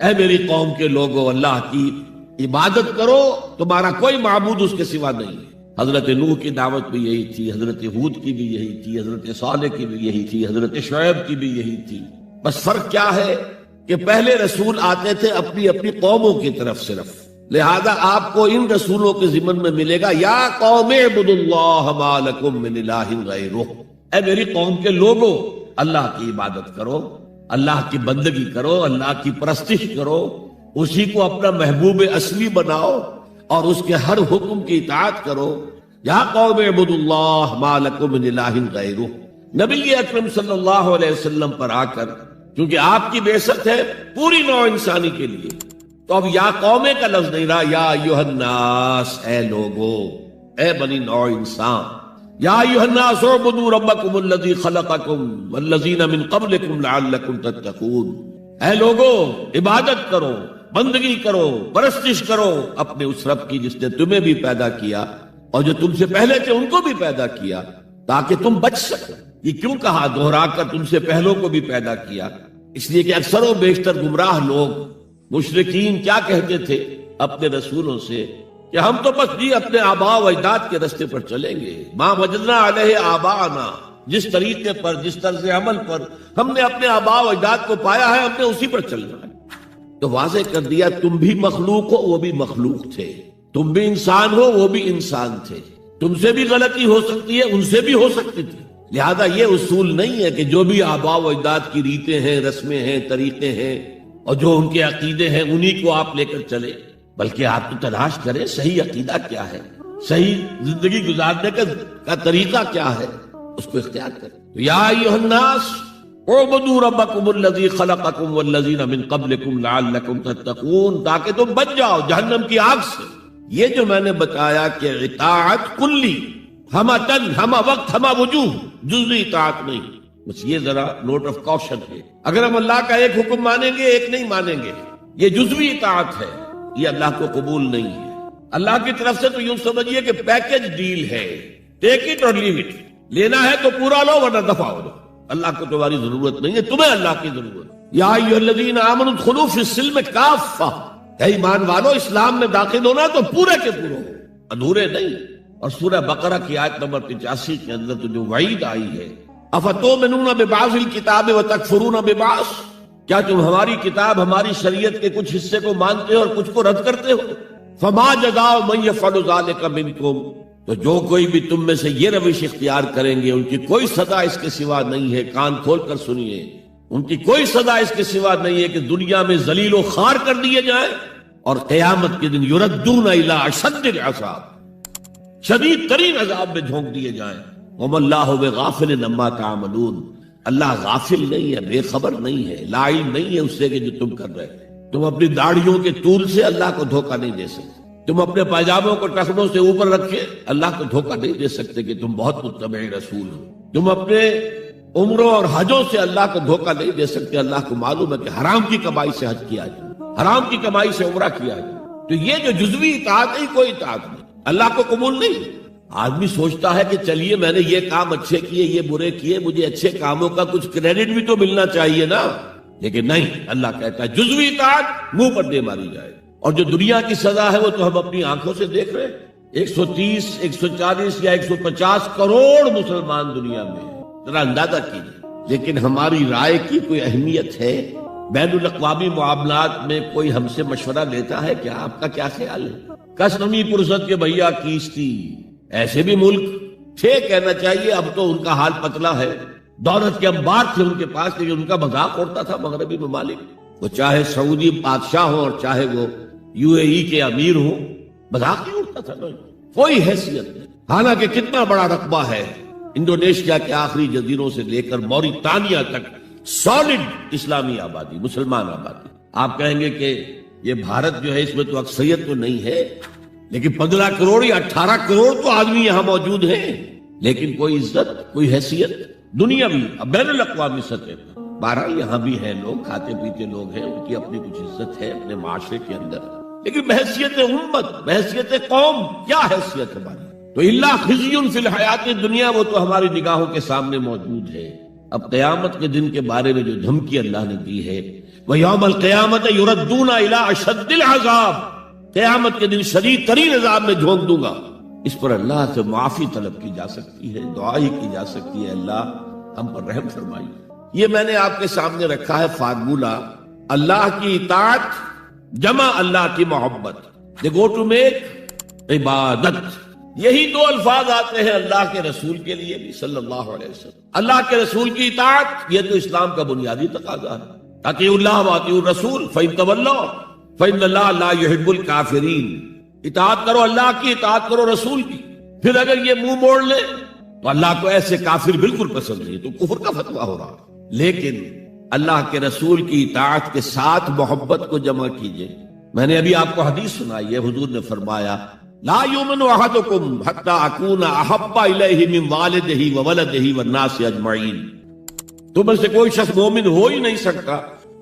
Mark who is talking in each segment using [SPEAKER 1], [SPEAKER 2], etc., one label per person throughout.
[SPEAKER 1] اے میری قوم کے لوگو، اللہ کی عبادت کرو، تمہارا کوئی معبود اس کے سوا نہیں ہے۔ حضرت نوح کی دعوت بھی یہی تھی، حضرت ہود کی بھی یہی تھی، حضرت صالح کی بھی یہی تھی، حضرت شعیب کی بھی یہی تھی۔ بس فرق کیا ہے کہ پہلے رسول آتے تھے اپنی اپنی قوموں کی طرف صرف، لہذا آپ کو ان رسولوں کے ضمن میں ملے گا یا قوم اعبدوا اللہ ما لکم من الہ غیرہ، اے میری قوم کے لوگوں اللہ کی عبادت کرو، اللہ کی بندگی کرو، اللہ کی پرستش کرو، اسی کو اپنا محبوب اصلی بناؤ اور اس کے ہر حکم کی اطاعت کرو۔ یا قوم اعبدوا اللہ ما لکم من الہ غیرہ۔ نبی اکرم صلی اللہ علیہ وسلم پر آ کر، کیونکہ آپ کی بعثت ہے پوری نوع انسانی کے لیے، تو اب یا قومے کا لفظ نہیں رہا، یا ایھا الناس، اے لوگو، اے بنی نوع انسان، یا ایھا الناس اعبدوا ربکم الذی خلقکم والذین من قبلکم لعلکم تتقون، اے لوگو عبادت کرو، بندگی کرو، پرستش کرو اپنے اس رب کی جس نے تمہیں بھی پیدا کیا اور جو تم سے پہلے تھے ان کو بھی پیدا کیا تاکہ تم بچ سکو۔ یہ کیوں کہا دوہرا کر تم سے پہلوں کو بھی پیدا کیا؟ اس لیے کہ اکثر و بیشتر گمراہ لوگ مشرکین کیا کہتے تھے اپنے رسولوں سے کہ ہم تو بس اپنے آباء و اجداد کے راستے پر چلیں گے، ما وجدنا علیہ آباءنا، جس طریقے پر، جس طرز عمل پر ہم نے اپنے آباء و اجداد کو پایا ہے ہم نے اسی پر چلنا ہے۔ تو واضح کر دیا تم بھی مخلوق ہو، وہ بھی مخلوق تھے، تم بھی انسان ہو، وہ بھی انسان تھے، تم سے بھی غلطی ہو سکتی ہے، ان سے بھی ہو سکتی تھی، لہذا یہ اصول نہیں ہے کہ جو بھی آباء و اجداد کی ریتیں ہیں، رسمیں ہیں، طریقے ہیں اور جو ان کے عقیدے ہیں انہی کو آپ لے کر چلے، بلکہ آپ تو تلاش کریں صحیح عقیدہ کیا ہے، صحیح زندگی گزارنے کا طریقہ کیا ہے، اس کو اختیار کریں۔ تو یا ایھا الناس اعبدوا ربکم الذی خلقکم والذین من قبلکم لعلکم تتقون، تاکہ تم بچ جاؤ جہنم کی آگ سے۔ یہ جو میں نے بتایا کہ اطاعت کلی، ہمہ تن، ہمہ وقت، ہمہ وجوہ، جزوی اطاعت نہیں، بس یہ ذرا نوٹ آف کوشن ہے۔ اگر ہم اللہ کا ایک حکم مانیں گے ایک نہیں مانیں گے، یہ جزوی اطاعت ہے، یہ اللہ کو قبول نہیں ہے۔ اللہ کی طرف سے تو یوں سمجھیے کہ پیکج ڈیل ہے، ٹیک اٹ اور لیو اٹ، لینا ہے تو پورا لو ورنہ دفع ہو جاؤ، اللہ کو تمہاری ضرورت نہیں ہے، تمہیں اللہ کی ضرورت۔ یا ایھا الذین آمنوا ادخلوا فی السلم کافہ، اے ایمان والو اسلام میں داخل ہونا تو پورے کے پورے ہو، ادھورے نہیں۔ اور سورہ بقرہ کی آیت نمبر 85 کے اندر تو جو وعید آئی ہے، افتؤمنون ببعض الکتاب وتکفرون ببعض، کیا تم ہماری کتاب، ہماری شریعت کے کچھ حصے کو مانتے ہو اور کچھ کو رد کرتے ہو؟ فما جزاء من یفعل ذلک منکم، تو جو کوئی بھی تم میں سے یہ روش اختیار کریں گے ان کی کوئی سزا اس کے سوا نہیں ہے، کان کھول کر سنیے، ان کی کوئی سزا اس کے سوا نہیں ہے کہ دنیا میں ذلیل و خوار کر دیے جائیں اور قیامت کے دن یردون الی اشد العذاب، شدید ترین عذاب میں جھونک دیے جائیں۔ وما اللہ بغافل عما تعملون، اللہ غافل نہیں ہے، بے خبر نہیں ہے، لا علم نہیں ہے اس سے کہ جو تم کر رہے ہیں۔ تم اپنی داڑھیوں کے طول سے اللہ کو دھوکہ نہیں دے سکتے، تم اپنے پائجاموں کو ٹخنوں سے اوپر رکھے اللہ کو دھوکہ نہیں دے سکتے کہ تم بہت متبع رسول ہو، تم اپنے عمروں اور حجوں سے اللہ کو دھوکہ نہیں دے سکتے، اللہ کو معلوم ہے کہ حرام کی کمائی سے حج کیا جائے، حرام کی کمائی سے عمرہ کیا جائے۔ تو یہ جو جزوی اطاعت ہے کوئی اطاعت نہیں، اللہ کو قبول نہیں۔ آدمی سوچتا ہے کہ چلیے میں نے یہ کام اچھے کیے، یہ برے کیے، مجھے اچھے کاموں کا کچھ کریڈٹ بھی تو ملنا چاہیے نا، لیکن نہیں، اللہ کہتا ہے جزوی اطاعت منہ پر دے ماری جائے۔ اور جو دنیا کی سزا ہے وہ تو ہم اپنی آنکھوں سے دیکھ رہے ہیں، 130، 140 یا 150 کروڑ مسلمان دنیا میں ہیں، ذرا اندازہ کیجیے۔ لیکن ہماری رائے کی کوئی اہمیت ہے؟ بین الاقوامی معاملات میں کوئی ہم سے مشورہ لیتا ہے کہ آپ کا کیا خیال ہے؟ کس نمی پرست کے بھیا کیستی، ایسے بھی ملک تھے کہنا چاہیے، اب تو ان کا حال پتلا ہے، دولت کے انبار تھے ان کے پاس، لیکن ان کا مذاق اڑتا تھا مغربی ممالک، وہ چاہے سعودی بادشاہ ہوں اور چاہے وہ UAE کے امیر ہوں، مذاق ہی اڑتا تھا، کوئی حیثیت نہیں۔ حالانکہ کتنا بڑا رقبہ ہے انڈونیشیا کے آخری جزیروں سے لے کر موریتانیہ تک، سالڈ اسلامی آبادی، مسلمان آبادی۔ آپ کہیں گے کہ یہ بھارت جو ہے اس میں تو اکثریت تو نہیں ہے، لیکن 15 کروڑ یا 18 کروڑ تو آدمی یہاں موجود ہیں، لیکن کوئی عزت، کوئی حیثیت دنیاوی بین الاقوامی سطح پر۔ بہرحال یہاں بھی ہیں لوگ، کھاتے پیتے لوگ ہیں، ان کی اپنی کچھ عزت ہے اپنے معاشرے کے اندر، لیکن بحیثیت امت، بحیثیت قوم کیا حیثیت ہماری؟ تو الا خزی فی الحیات دنیا، وہ تو ہماری نگاہوں کے سامنے موجود ہے۔ اب قیامت کے دن کے بارے میں جو دھمکی اللہ نے دی ہے وَيَوْمَ الْقِيَامَةِ يُرَدُّونَ إِلَىٰ أَشَدِّ الْعَذَابِ، قیامت کے دن شدید ترین عذاب میں جھونک دوں گا۔ اس پر اللہ سے معافی طلب کی جا سکتی ہے، دعا ہی کی جا سکتی ہے، اللہ ہم پر رحم فرمائیے۔ یہ میں نے آپ کے سامنے رکھا ہے فارمولہ، اللہ کی اطاعت جمع اللہ کی محبت۔ دے گو ٹو میک عبادت، یہی دو الفاظ آتے ہیں اللہ کے رسول کے لیے بھی صلی اللہ علیہ وسلم۔ اللہ کے رسول کی اطاعت یہ تو اسلام کا بنیادی تقاضا ہے، اطیعوا اللہ واطیعوا الرسول فإن تولوا فإن اللہ لا يحب الکافرین۔ اطاعت کرو اللہ کی، اطاعت کرو رسول کی۔ پھر اگر یہ منہ موڑ لے تو اللہ کو ایسے کافر بالکل پسند نہیں، تو کفر کا فتویٰ ہو رہا۔ لیکن اللہ کے رسول کی اطاعت کے ساتھ محبت کو جمع کیجئے۔ میں نے ابھی آپ کو حدیث سنائی ہے، حضور نے فرمایا لا یؤمن احدکم حتی اکون احب الیہ من والدہ وولدہ والناس اجمعین۔ تم میں سے کوئی شخص مومن ہو ہی نہیں سکتا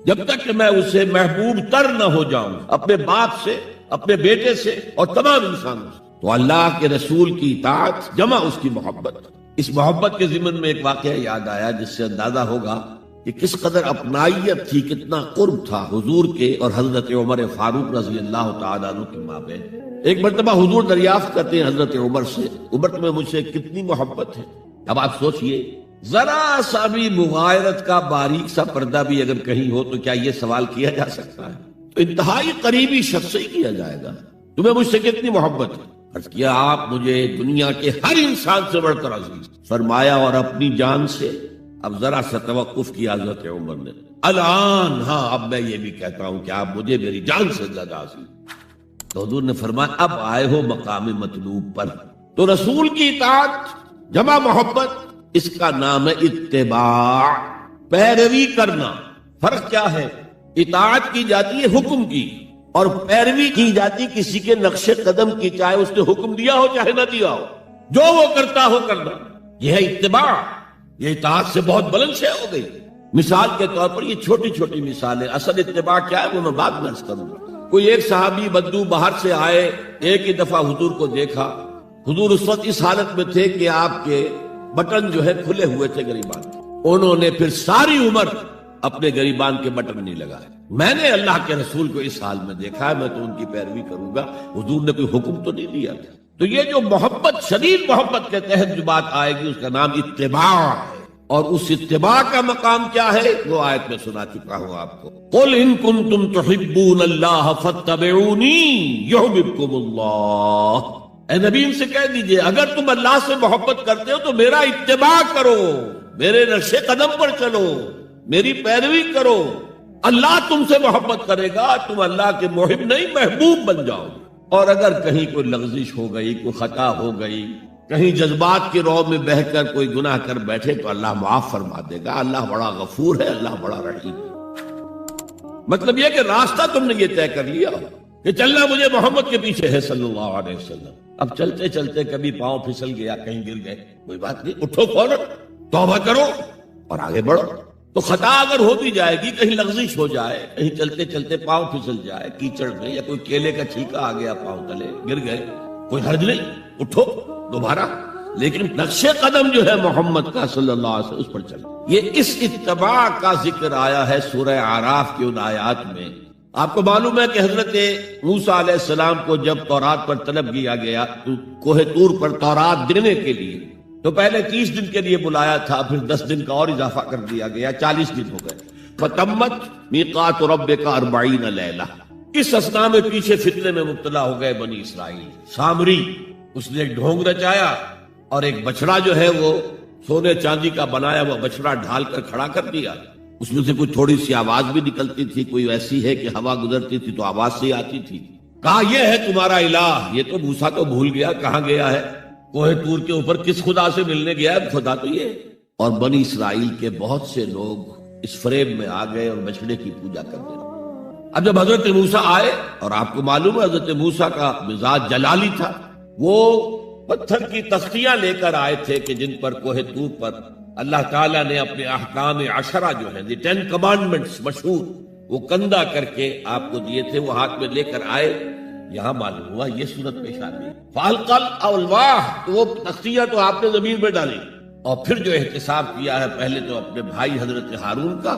[SPEAKER 1] جب تک کہ میں اسے محبوب تر نہ ہو جاؤں، اپنے باپ سے، اپنے بیٹے سے اور تمام انسانوں سے۔ تو اللہ کے رسول کی اطاعت جمع اس کی محبت۔ اس محبت کے ضمن میں ایک واقعہ یاد آیا جس سے اندازہ ہوگا کہ کس قدر اپنائیت تھی، کتنا قرب تھا حضور کے اور حضرت عمر فاروق رضی اللہ تعالیٰ عنہ کے مابین۔ ایک مرتبہ حضور دریافت کرتے ہیں حضرت عمر سے، عمر تمہیں مجھ سے کتنی محبت ہے؟ اب آپ سوچئے، ذرا سا بھی مغایرت کا باریک سا پردہ بھی اگر کہیں ہو تو کیا یہ سوال کیا جا سکتا ہے؟ تو انتہائی قریبی شخص سے ہی کیا جائے گا، تمہیں مجھ سے کتنی محبت ہے؟ عرض کیا آپ مجھے دنیا کے ہر انسان سے بڑھ کر عزیز۔ فرمایا اور اپنی جان سے؟ اب ذرا سا توقف کیا حضرت عمر نے، الان ہاں اب میں یہ بھی کہتا ہوں کہ آپ مجھے میری جان سے زیادہ عزیز۔ تو حضور نے فرمایا اب آئے ہو مقام مطلوب پر۔ تو رسول کی اطاعت جمع محبت، اس کا نام ہے اتباع، پیروی کرنا۔ فرق کیا ہے؟ اطاعت کی جاتی ہے حکم کی، اور پیروی کی جاتی کسی کے نقش قدم کی، چاہے اس نے حکم دیا ہو چاہے نہ دیا ہو، جو وہ کرتا ہو کرنا۔ یہ ہے اتباع۔ یہ اطاعت سے بہت بلند شے ہو گئی۔ مثال کے طور پر یہ چھوٹی چھوٹی مثالیں، اصل اتباع کیا ہے وہ میں بعد میں عرض کروں گا۔ کوئی ایک صحابی بدو باہر سے آئے، ایک ہی دفعہ حضور کو دیکھا، حضور اس وقت اس حالت میں تھے کہ آپ کے بٹن جو ہے کھلے ہوئے تھے گریبان کے، انہوں نے پھر ساری عمر اپنے گریبان کے بٹن نہیں لگائے۔ میں نے اللہ کے رسول کو اس حال میں دیکھا ہے، میں تو ان کی پیروی کروں گا، حضور نے کوئی حکم تو نہیں دیا تھا۔ تو یہ جو محبت، شدید محبت کے تحت جو بات آئے گی اس کا نام اتباع ہے، اور اس اتباع کا مقام کیا ہے وہ آیت میں سنا چکا ہوں آپ کو۔ قل ان کنتم تحبون اللہ فاتبعونی یحببکم اللہ۔ اے نبی ان سے کہہ دیجئے اگر تم اللہ سے محبت کرتے ہو تو میرا اتباع کرو، میرے نقش قدم پر چلو، میری پیروی کرو، اللہ تم سے محبت کرے گا، تم اللہ کے محب نہیں محبوب بن جاؤ۔ اور اگر کہیں کوئی لغزش ہو گئی، کوئی خطا ہو گئی، کہیں جذبات کی رو میں بہہ کر کوئی گناہ کر بیٹھے تو اللہ معاف فرما دے گا۔ اللہ بڑا غفور ہے، اللہ بڑا رحیم ہے۔ مطلب یہ کہ راستہ تم نے یہ طے کر لیا کہ چلنا مجھے محمد کے پیچھے ہے صلی اللہ علیہ وسلم۔ اب چلتے چلتے کبھی پاؤں پھسل گیا، کہیں گر گئے، کوئی بات نہیں، اٹھو فوراً، توبہ کرو اور آگے بڑھو۔ تو خطا اگر ہوتی جائے گی، کہیں لغزش ہو جائے، کہیں چلتے چلتے پاؤں پھسل جائے کیچڑ میں، یا کوئی کیلے کا چھلکا آ گیا پاؤں تلے، گر گئے، کوئی حرج نہیں، اٹھو دوبارہ، لیکن نقش قدم جو ہے محمد کا صلی اللہ علیہ وسلم اس پر چلے۔ یہ اس اتباع کا ذکر آیا ہے سورہ اعراف کی ان آیات میں۔ آپ کو معلوم ہے کہ حضرت موسیٰ علیہ السلام کو جب تورات پر طلب کیا گیا تو کوہ طور پر تورات دینے کے لیے، تو پہلے 30 دن کے لیے بلایا تھا، پھر 10 دن کا اور اضافہ کر دیا گیا، 40 دن ہو گئے۔ فَتَمَّتْ مِيقَاتُ رَبِّكَ 40 لَيْلَةً۔ اس اثنا میں پیچھے فتنے میں مبتلا ہو گئے بنی اسرائیل۔ سامری، اس نے ایک ڈھونگ رچایا اور ایک بچڑا جو ہے وہ سونے چاندی کا بنایا ہوا بچڑا ڈھال کر کھڑا کر دیا۔ اس میں سے کوئی تھوڑی سی آواز بھی نکلتی تھی، کوئی ایسی ہے کہ ہوا گزرتی تھی تو آواز سے آتی تھی۔ کہا یہ ہے تمہارا الہ۔ یہ تو موسیٰ تو بھول گیا کہاں گیا ہے، کوہ طور کے اوپر کس خدا سے ملنے گیا ہے، خدا تو یہ ہے۔ اور بنی اسرائیل کے بہت سے لوگ اس فریب میں آ گئے اور بچڑے کی پوجا کرنے لگے۔ اب جب حضرت موسیٰ آئے، اور آپ کو معلوم ہے حضرت موسیٰ کا مزاج جلالی تھا، وہ پتھر کی تختیاں لے کر آئے تھے کہ جن پر کوہ طور پر اللہ تعالیٰ نے اپنے احکام عشرہ جو ہیں، دی 10 کمانڈمنٹس مشہور، وہ کندہ کر کے آپ کو دیے تھے، وہ ہاتھ میں لے کر آئے۔ یہاں معلوم ہوا یہ صورت پیش آ گئی، فَأَلْقَى الْأَلْوَاحَ، تو وہ تختیاں تو آپ نے زمین میں ڈالی، اور پھر جو احتساب کیا ہے پہلے تو اپنے بھائی حضرت ہارون کا،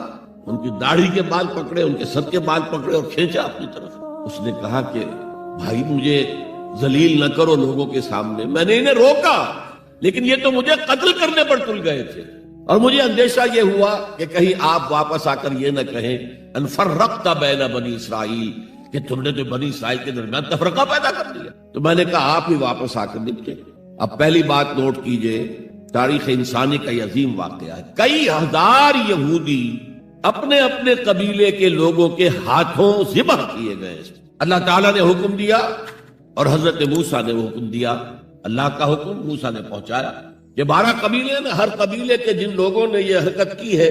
[SPEAKER 1] ان کی داڑھی کے بال پکڑے، ان کے سر کے بال پکڑے اور کھینچا اپنی طرف۔ اس نے کہا کہ بھائی مجھے ذلیل نہ کرو لوگوں کے سامنے، میں نے انہیں روکا لیکن یہ تو مجھے قتل کرنے پر تل گئے تھے، اور مجھے اندیشہ یہ ہوا کہ کہیں آپ واپس آ کر یہ نہ کہیں ان فرقت بین بنی اسرائیل، کہ تم نے تو بنی اسرائیل کے درمیان تفرقہ پیدا کر دیا۔ تو میں نے کہا آپ ہی واپس آ کر نپٹے۔ اب پہلی بات نوٹ کیجئے، تاریخ انسانی کا یہ عظیم واقعہ ہے، کئی ہزار یہودی اپنے اپنے قبیلے کے لوگوں کے ہاتھوں ذبح کیے گئے۔ اللہ تعالیٰ نے حکم دیا اور حضرت موسیٰ نے وہ حکم دیا، اللہ کا حکم موسیٰ نے پہنچایا کہ 12 قبیلے ہیں، ہر قبیلے کے جن لوگوں نے یہ حرکت کی ہے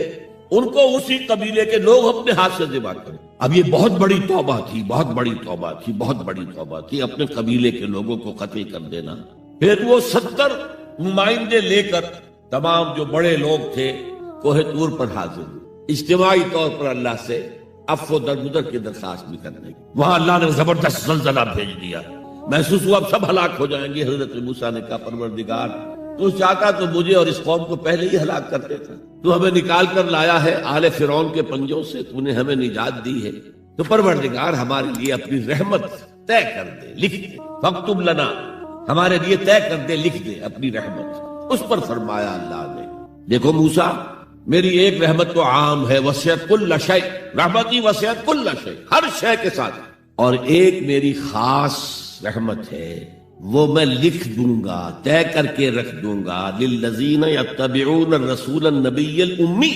[SPEAKER 1] ان کو اسی قبیلے کے لوگ اپنے ہاتھ سے ذبح کریں۔ اب یہ بہت بڑی توبہ تھی، بہت بڑی توبہ تھی، بہت بڑی توبہ تھی، اپنے قبیلے کے لوگوں کو قتل کر دینا۔ پھر وہ 70 نمائندے لے کر تمام جو بڑے لوگ تھے کوہ طور پر حاضر ہوئے، اجتماعی طور پر اللہ سے عفو درگزر کی درخواست بھی کرنے کی۔ وہاں اللہ نے زبردست زلزلہ بھیج دیا، محسوس ہوا اب سب ہلاک ہو جائیں گے۔ حضرت موسیٰ نے کہا پروردگار تو چاہتا تو مجھے اور اس قوم کو پہلے ہی ہلاک کر دیتا، تو ہمیں نکال کر لایا ہے آل فرعون کے پنجوں سے، تو نے ہمیں نجات دی ہے، تو پروردگار ہمارے لیے اپنی رحمت طے کر دے، لکھ دے، فاکتب لنا، ہمارے لیے طے کر دے، لکھ دے اپنی رحمت۔ اس پر فرمایا اللہ نے دیکھو موسیٰ میری ایک رحمت تو عام ہے، وسعت کل شیء، رحمتی وسعت کل شیء، ہر شے کے ساتھ، اور ایک میری خاص رحمت ہے وہ میں لکھ دوں گا، طے کر کے رکھ دوں گا، للذین یتبعون الرسول النبی الامی،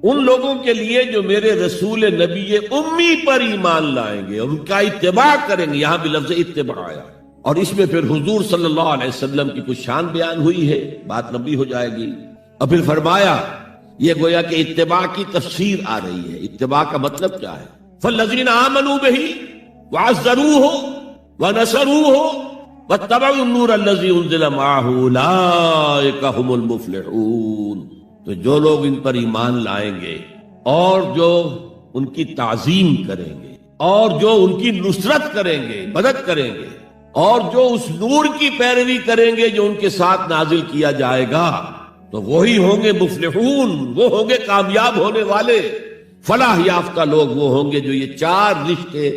[SPEAKER 1] ان لوگوں کے لیے جو میرے رسول نبی امی پر ایمان لائیں گے اور ان کا اتباع کریں گے۔ یہاں بھی لفظ اتباع آیا، اور اس میں پھر حضور صلی اللہ علیہ وسلم کی کچھ شان بیان ہوئی ہے، بات لمبی ہو جائے گی۔ اور پھر فرمایا یہ گویا کہ اتباع کی تفسیر آ رہی ہے، اتباع کا مطلب کیا ہے؟ فالذین آمنوا بہ وعزروہ ونصروہ واتبعوا النور الذی انزل معہ اولئک هم المفلحون، تو جو لوگ ان پر ایمان لائیں گے اور جو ان کی تعظیم کریں گے اور جو ان کی نصرت کریں گے، مدد کریں گے، اور جو اس نور کی پیروی کریں گے جو ان کے ساتھ نازل کیا جائے گا، تو وہی ہوں گے مفلحون، وہ ہوں گے کامیاب ہونے والے، فلاح یافتہ لوگ وہ ہوں گے جو یہ 4 رشتے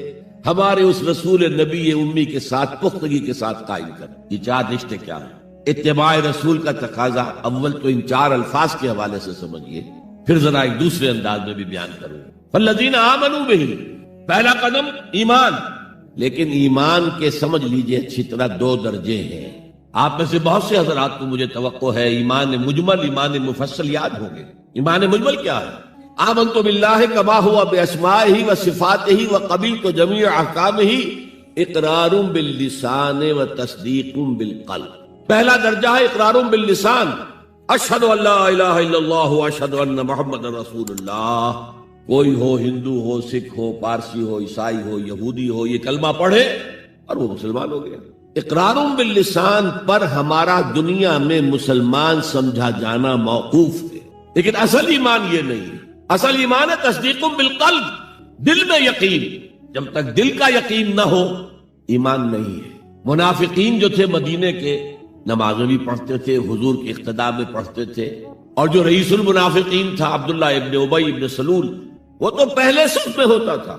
[SPEAKER 1] ہمارے اس رسول نبی امی کے ساتھ پختگی کے ساتھ قائم کریں۔ یہ 4 رشتے کیا ہیں؟ اتباع رسول کا تقاضا اول تو ان 4 الفاظ کے حوالے سے سمجھیے، پھر ذرا ایک دوسرے انداز میں بھی بیان کروں۔ فالذین آمنوا بہ، پہلا قدم ایمان، لیکن ایمان کے سمجھ لیجئے اچھی طرح 2 درجے ہیں۔ آپ میں سے بہت سے حضرات کو مجھے توقع ہے ایمان مجمل، ایمان مفصل یاد ہوں گے۔ ایمان مجمل کیا ہے؟ آمنت باللہ کما ہوا باسمائہ وصفاتہ وقبلت جمیع احکامہ اقرار باللسان وتصدیق بالقلب۔ پہلا درجہ ہے اقرار باللسان، اشہد ان لا الہ الا اللہ واشہد ان محمد رسول اللہ۔ کوئی ہو، ہندو ہو، سکھ ہو، پارسی ہو، عیسائی ہو، یہودی ہو، یہ کلمہ پڑھے اور وہ مسلمان ہو گیا۔ اقرار باللسان پر ہمارا دنیا میں مسلمان سمجھا جانا موقوف ہے، لیکن اصل ایمان یہ نہیں ہے۔ اصل ایمان ہے تصدیق بالقلب، دل میں یقین۔ جب تک دل کا یقین نہ ہو ایمان نہیں ہے۔ منافقین جو تھے مدینے کے، نمازیں بھی پڑھتے تھے، حضور کی اقتداء میں پڑھتے تھے، اور جو رئیس المنافقین تھا عبداللہ ابن ابی ابن سلول، وہ تو پہلے صف میں ہوتا تھا،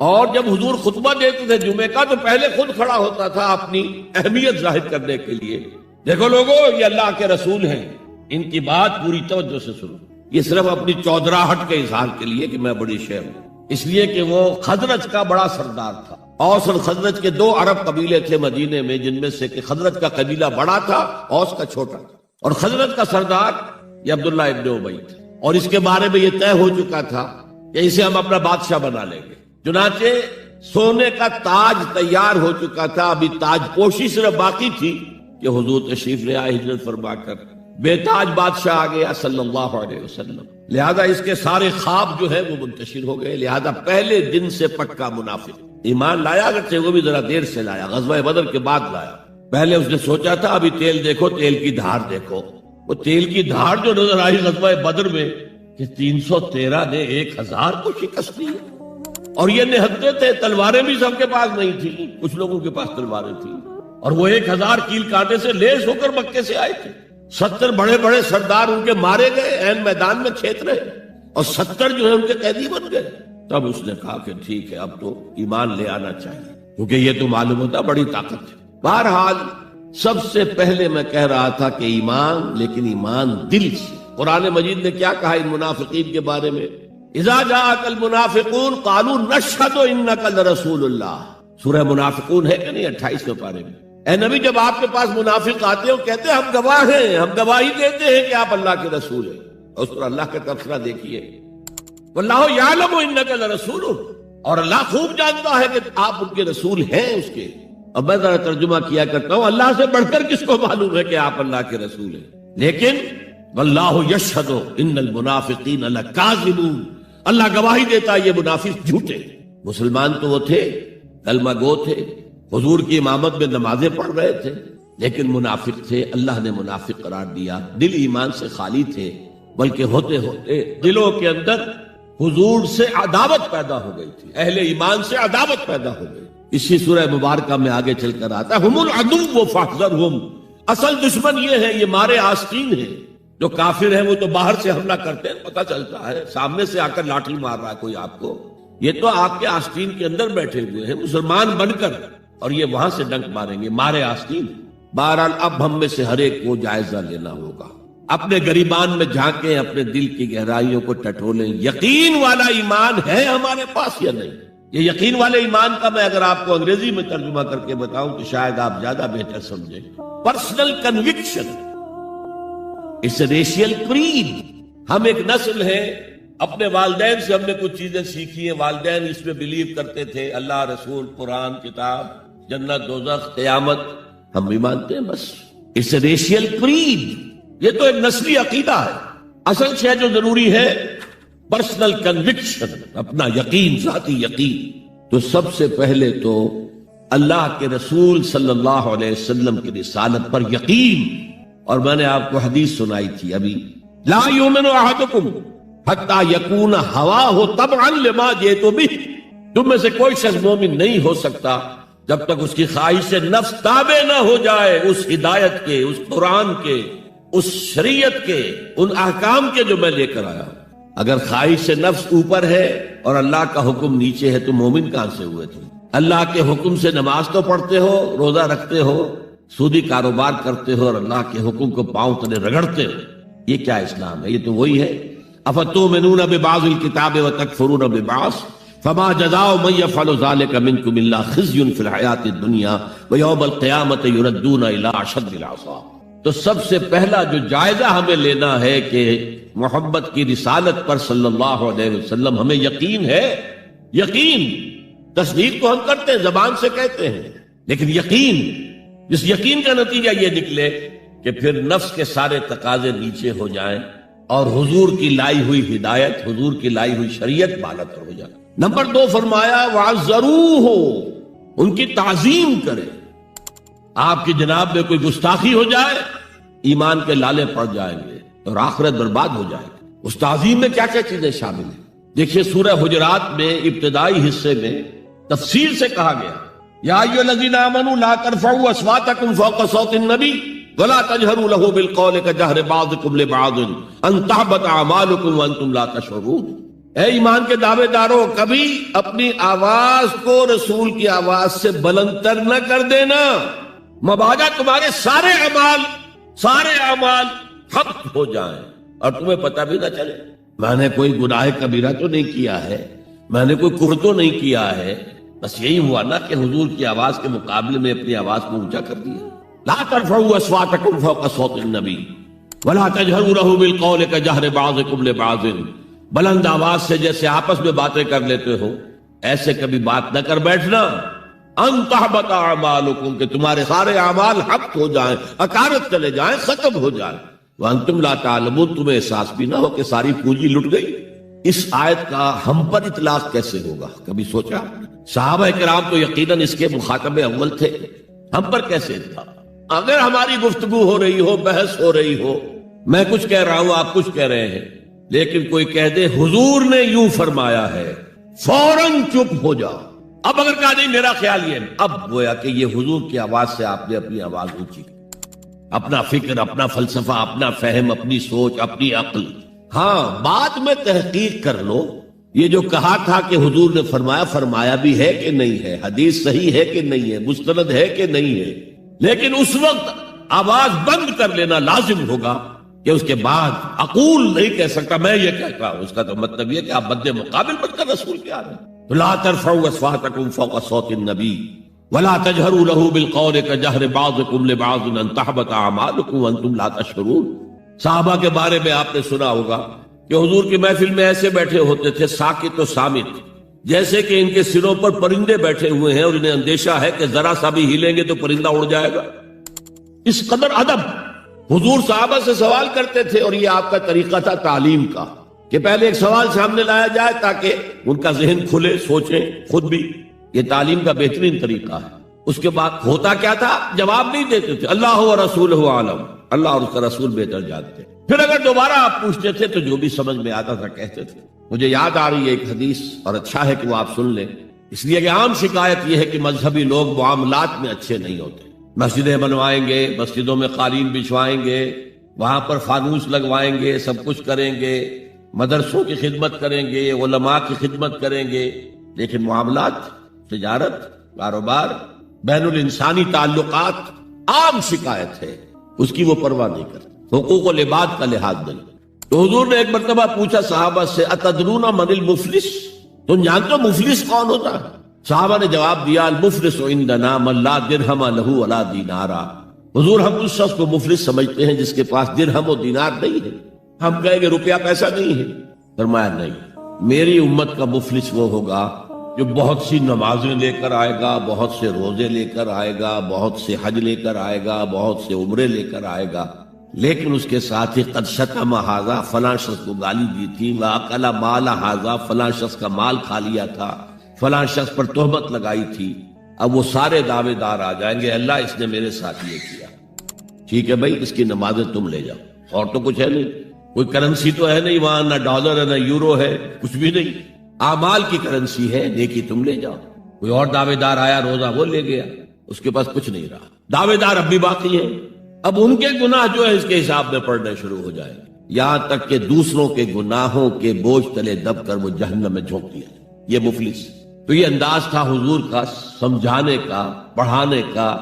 [SPEAKER 1] اور جب حضور خطبہ دیتے تھے جمعے کا تو پہلے خود کھڑا ہوتا تھا اپنی اہمیت ظاہر کرنے کے لیے۔ دیکھو لوگو، یہ اللہ کے رسول ہیں، ان کی بات پوری توجہ سے سنو۔ یہ صرف اپنی چودراہٹ کے اظہار کے لیے کہ میں بڑی شے ہوں، اس لیے کہ وہ خزرج کا بڑا سردار تھا۔ اوس اور خزرج کے 2 عرب قبیلے تھے مدینے میں، جن میں سے کہ خزرج کا قبیلہ بڑا تھا، اوس کا چھوٹا تھا، اور خزرج کا سردار یہ عبداللہ ابن ابی تھا، اور اس کے بارے میں یہ طے ہو چکا تھا کہ اسے ہم اپنا بادشاہ بنا لیں گے۔ چنانچہ سونے کا تاج تیار ہو چکا تھا، ابھی تاج پوشی صرف باقی تھی کہ حضور تشریف لے آئے ہجرت فرما کر، بے تاج بادشاہ آ گیا صلی اللہ علیہ وسلم۔ لہذا اس کے سارے خواب جو ہے وہ منتشر ہو گئے، لہذا پہلے دن سے پکا منافق۔ ایمان لایا اگرچہ وہ بھی ذرا دیر سے لایا، غزوہ بدر کے بعد لایا۔ پہلے اس نے سوچا تھا ابھی تیل دیکھو، تیل کی دھار دیکھو۔ وہ تیل کی دھار جو نظر آئی غزوہ بدر میں کہ 313 نے 1000 کو شکست دی، اور یہ نہتے تھے، تلواریں بھی سب کے پاس نہیں تھی، کچھ لوگوں کے پاس تلواریں تھیں، اور وہ 1000 کیل کانٹے سے لیس ہو کر مکے سے آئے تھے۔ 70 بڑے بڑے سردار ان کے مارے گئے، عین میدان میں کھیت رہے، اور 70 جو ہے ان کے قیدی بن گئے. تب اس نے کہا کہ ٹھیک ہے اب تو ایمان لے آنا چاہیے، کیونکہ یہ تو معلوم ہوتا بڑی طاقت ہے. بہرحال سب سے پہلے میں کہہ رہا تھا کہ ایمان، لیکن ایمان دل سے. قرآن مجید نے کیا کہا ان منافقین کے بارے میں؟ اذا جاءک المنافقون قالوا نشهد انک لرسول اللہ. سورہ منافقون ہے کہ نہیں 28ویں پارے میں؟ اے نبی جب آپ کے پاس منافق آتے ہیں وہ کہتے ہیں ہم گواہ ہیں، ہم گواہی دیتے ہیں کہ آپ اللہ کے رسول ہیں. اور اس پر اللہ کا تبصرہ دیکھیے، واللہ یعلم انک لرسول، اور اللہ خوب جانتا ہے کہ آپ ان کے رسول ہیں اس کے. اب میں ذرا ترجمہ کیا کرتا ہوں، اللہ سے بڑھ کر کس کو معلوم ہے کہ آپ اللہ کے رسول ہیں؟ لیکن واللہ یشہد ان المنافقین لکاذبون، اللہ گواہی دیتا ہے یہ منافق جھوٹے. مسلمان تو وہ تھے، کلمہ گو تھے، حضور کی امامت میں نمازیں پڑھ رہے تھے، لیکن منافق تھے. اللہ نے منافق قرار دیا. دل ایمان سے خالی تھے، بلکہ ہوتے ہوتے دلوں کے اندر حضور سے عداوت پیدا ہو گئی تھی، اہل ایمان سے عداوت پیدا ہو گئی. اسی سورہ مبارکہ میں آگے چل کر آتا ہے ہم العدو فاحذرہم، اصل دشمن یہ ہے، یہ مارے آستین ہے. جو کافر ہیں وہ تو باہر سے حملہ کرتے ہیں، پتہ چلتا ہے، سامنے سے آ کر لاٹھی مار رہا ہے کوئی آپ کو، یہ تو آپ کے آستین کے اندر بیٹھے ہوئے ہیں مسلمان بن کر، اور یہ وہاں سے ڈنک ماریں گے، مارے آستین. بہرحال اب ہم میں سے ہر ایک کو جائزہ لینا ہوگا، اپنے گریبان میں جھانکیں، اپنے دل کی گہرائیوں کو ٹٹولیں. یقین والا ایمان ہے ہمارے پاس یا نہیں؟ یہ یقین والے ایمان کا میں اگر آپ کو انگریزی میں ترجمہ کر کے بتاؤں تو شاید آپ زیادہ بہتر سمجھیں. Personal conviction, it's a racial creed. ہم ایک نسل ہیں، اپنے والدین سے ہم نے کچھ چیزیں سیکھی ہیں، والدین اس میں بلیو کرتے تھے، اللہ، رسول، قرآن، کتاب، جنت، دوزخ، قیامت، ہم بھی مانتے ہیں. بس اٹس اے ریشیل کریڈ، یہ تو ایک نسلی عقیدہ ہے. اصل شے جو ضروری ہے پرسنل کنوکشن، اپنا یقین، ذاتی یقین. تو سب سے پہلے تو اللہ کے رسول صلی اللہ علیہ وسلم کی رسالت پر یقین. اور میں نے آپ کو حدیث سنائی تھی ابھی، لا یؤمن احدکم حتی یکون ہواہ تبعا لما جئت بہ. تم میں سے کوئی شخص مومن نہیں ہو سکتا جب تک اس کی خواہش نفس تابع نہ ہو جائے اس ہدایت کے، اس قرآن کے، اس شریعت کے، ان احکام کے جو میں لے کر آیا ہوں. اگر خواہش نفس اوپر ہے اور اللہ کا حکم نیچے ہے تو مومن کہاں سے ہوئے تم؟ اللہ کے حکم سے نماز تو پڑھتے ہو، روزہ رکھتے ہو، سودی کاروبار کرتے ہو، اور اللہ کے حکم کو پاؤں تلے رگڑتے ہو. یہ کیا اسلام ہے؟ یہ تو وہی ہے. افتؤمنون ببعض الکتاب وتکفرون ببعض فما جزاء من يفعل ذلك منكم الا خزي في الحیاة الدنیا ويوم القیامة يردون الى اشد العذاب. تو سب سے پہلا جو جائزہ ہمیں لینا ہے کہ محمد کی رسالت پر صلی اللہ علیہ وسلم ہمیں یقین ہے. یقین، تصدیق تو ہم کرتے ہیں، زبان سے کہتے ہیں، لیکن یقین، جس یقین کا نتیجہ یہ نکلے کہ پھر نفس کے سارے تقاضے نیچے ہو جائیں اور حضور کی لائی ہوئی ہدایت، حضور کی لائی ہوئی شریعت بالاتر ہو جائے. نمبر 2 فرمایا وَعَزَّرُوهُ، ان کی تعظیم کرے. آپ کی جناب میں کوئی گستاخی ہو جائے، ایمان کے لالے پڑ جائیں گے اور آخرت برباد ہو جائے گی. اس تعظیم میں کیا کیا چیزیں شامل ہیں؟ دیکھیے سورہ حجرات میں ابتدائی حصے میں تفصیل سے کہا گیا یا ایھا الذین آمنوا لا ترفعوا اصواتکم فوق صوت النبی ولا تجهروا له بالقول كجهر بعضکم لبعض ان تحبط اعمالکم وانتم لا تشعرون. اے ایمان کے دعوے دارو، کبھی اپنی آواز کو رسول کی آواز سے بلند تر نہ کر دینا، مبادا تمہارے سارے اعمال حق ہو جائیں اور تمہیں پتہ بھی نہ چلے. میں نے کوئی گناہ کبیرہ تو نہیں کیا ہے، میں نے کوئی کفر تو نہیں کیا ہے، بس یہی ہوا نا کہ حضور کی آواز کے مقابلے میں اپنی آواز کو اونچا کر دیا. لا ترفعوا اصواتکم فوق صوت النبی ولا تجهروا له بالقول كجهر بعضکم لبعض. بلند آواز سے جیسے آپس میں باتیں کر لیتے ہو ایسے کبھی بات نہ کر بیٹھنا. ان تحبط اعمالکم، کہ تمہارے سارے اعمال حبط ہو جائیں، اکارت چلے جائیں، ختم ہو جائیں. وانتم لا تعلمون، تمہیں احساس بھی نہ ہو کہ ساری پونجی لٹ گئی. اس آیت کا ہم پر اطلاق کیسے ہوگا؟ کبھی سوچا؟ صحابہ کرام تو یقیناً اس کے مخاطب اول تھے، ہم پر کیسے تھا؟ اگر ہماری گفتگو ہو رہی ہو، بحث ہو رہی ہو، میں کچھ کہہ رہا ہوں، آپ کچھ کہہ رہے ہیں، لیکن کوئی کہہ دے حضور نے یوں فرمایا ہے، فوراً چپ ہو جاؤ. اب اگر کہا نہیں میرا خیال یہ، اب گویا کہ یہ حضور کی آواز سے آپ نے اپنی آواز اونچی کی، اپنا فکر، اپنا فلسفہ، اپنا فہم، اپنی سوچ، اپنی عقل ہاں بعد میں تحقیق کر لو، یہ جو کہا تھا کہ حضور نے فرمایا بھی ہے کہ نہیں ہے، حدیث صحیح ہے کہ نہیں ہے، مستند ہے کہ نہیں ہے، لیکن اس وقت آواز بند کر لینا لازم ہوگا کہ اس کے بعد اقول نہیں کہہ سکتا میں یہ کہتا ہوں۔ اس کا تو مطلب یہ کہ آپ بد مقابل بن کر رسول کے آ رہے ہیں۔ لا ترفعوا اصواتکم فوق صوت النبی ولا تجهروا له بالقول كجهر بعضكم لبعض ان تحبط اعمالكم وانتم لا تشعرون۔ صحابہ کے بارے میں آپ نے سنا ہوگا کہ حضور کی محفل میں ایسے بیٹھے ہوتے تھے ساکت و صامت، جیسے کہ ان کے سروں پر پرندے بیٹھے ہوئے ہیں اور انہیں اندیشہ ہے کہ ذرا سا بھی ہلیں گے تو پرندہ اڑ جائے گا۔ اس قدر ادب حضور صحابہ سے سوال کرتے تھے، اور یہ آپ کا طریقہ تھا تعلیم کا کہ پہلے ایک سوال سامنے لایا جائے تاکہ ان کا ذہن کھلے، سوچیں خود بھی۔ یہ تعلیم کا بہترین طریقہ ہے۔ اس کے بعد ہوتا کیا تھا؟ جواب نہیں دیتے تھے، اللہ و رسولہ عالم، اللہ اور اس کا رسول بہتر جانتے۔ پھر اگر دوبارہ آپ پوچھتے تھے تو جو بھی سمجھ میں آتا تھا کہتے تھے۔ مجھے یاد آ رہی ہے ایک حدیث، اور اچھا ہے کہ وہ آپ سن لیں، اس لیے کہ عام شکایت یہ ہے کہ مذہبی لوگ معاملات میں اچھے نہیں ہوتے۔ مسجدیں بنوائیں گے، مسجدوں میں قالین بچھوائیں گے، وہاں پر فانوس لگوائیں گے، سب کچھ کریں گے، مدرسوں کی خدمت کریں گے، علماء کی خدمت کریں گے، لیکن معاملات، تجارت، کاروبار، بین الانسانی تعلقات عام شکایت ہے، اس کی وہ پرواہ نہیں کرتے، حقوق العباد کا لحاظ نہیں۔ تو حضور نے ایک مرتبہ پوچھا صحابہ سے اتدرون من المفلس، تم جانتے ہو مفلس کون ہوتا ہے؟ صحابہ نے جواب دیا المفلس عندنا من لا درہم لہ ولا دینارا۔ حضور ہم اس شخص کو مفلس سمجھتے ہیں جس کے پاس درہم و دینار نہیں ہے۔ ہم کہیں گے روپیہ پیسہ نہیں ہے، فرمایا نہیں، میری امت کا مفلس وہ ہوگا جو بہت سی نمازیں لے کر آئے گا، بہت سے روزے لے کر آئے گا، بہت سے حج لے کر آئے گا، بہت سے عمرے لے کر آئے گا، لیکن اس کے ساتھ ہی قد شتم ھذا، فلاں شخص کو گالی دی تھی، واکل مال ھذا، فلاں شخص کا مال کھا لیا تھا، فلاں شخص پر تہمت لگائی تھی۔ اب وہ سارے دعوے دار آ جائیں گے، اللہ اس نے میرے ساتھ یہ کیا، ٹھیک ہے بھائی اس کی نمازیں تم لے جاؤ، اور تو کچھ ہے نہیں، کوئی کرنسی تو ہے نہیں وہاں، نہ ڈالر ہے نہ یورو ہے، کچھ بھی نہیں، اعمال کی کرنسی ہے، نیکی تم لے جاؤ۔ کوئی اور دعوے دار آیا، روزہ وہ لے گیا، اس کے پاس کچھ نہیں رہا، دعوے دار اب بھی باقی ہیں، اب ان کے گناہ جو ہے اس کے حساب میں پڑنے شروع ہو جائیں گے، یہاں تک کہ دوسروں کے گناہوں کے بوجھ تلے دب کر وہ جہنم میں جھونک دیا۔ یہ مفلس، تو یہ انداز تھا حضور کا سمجھانے کا، پڑھانے کا،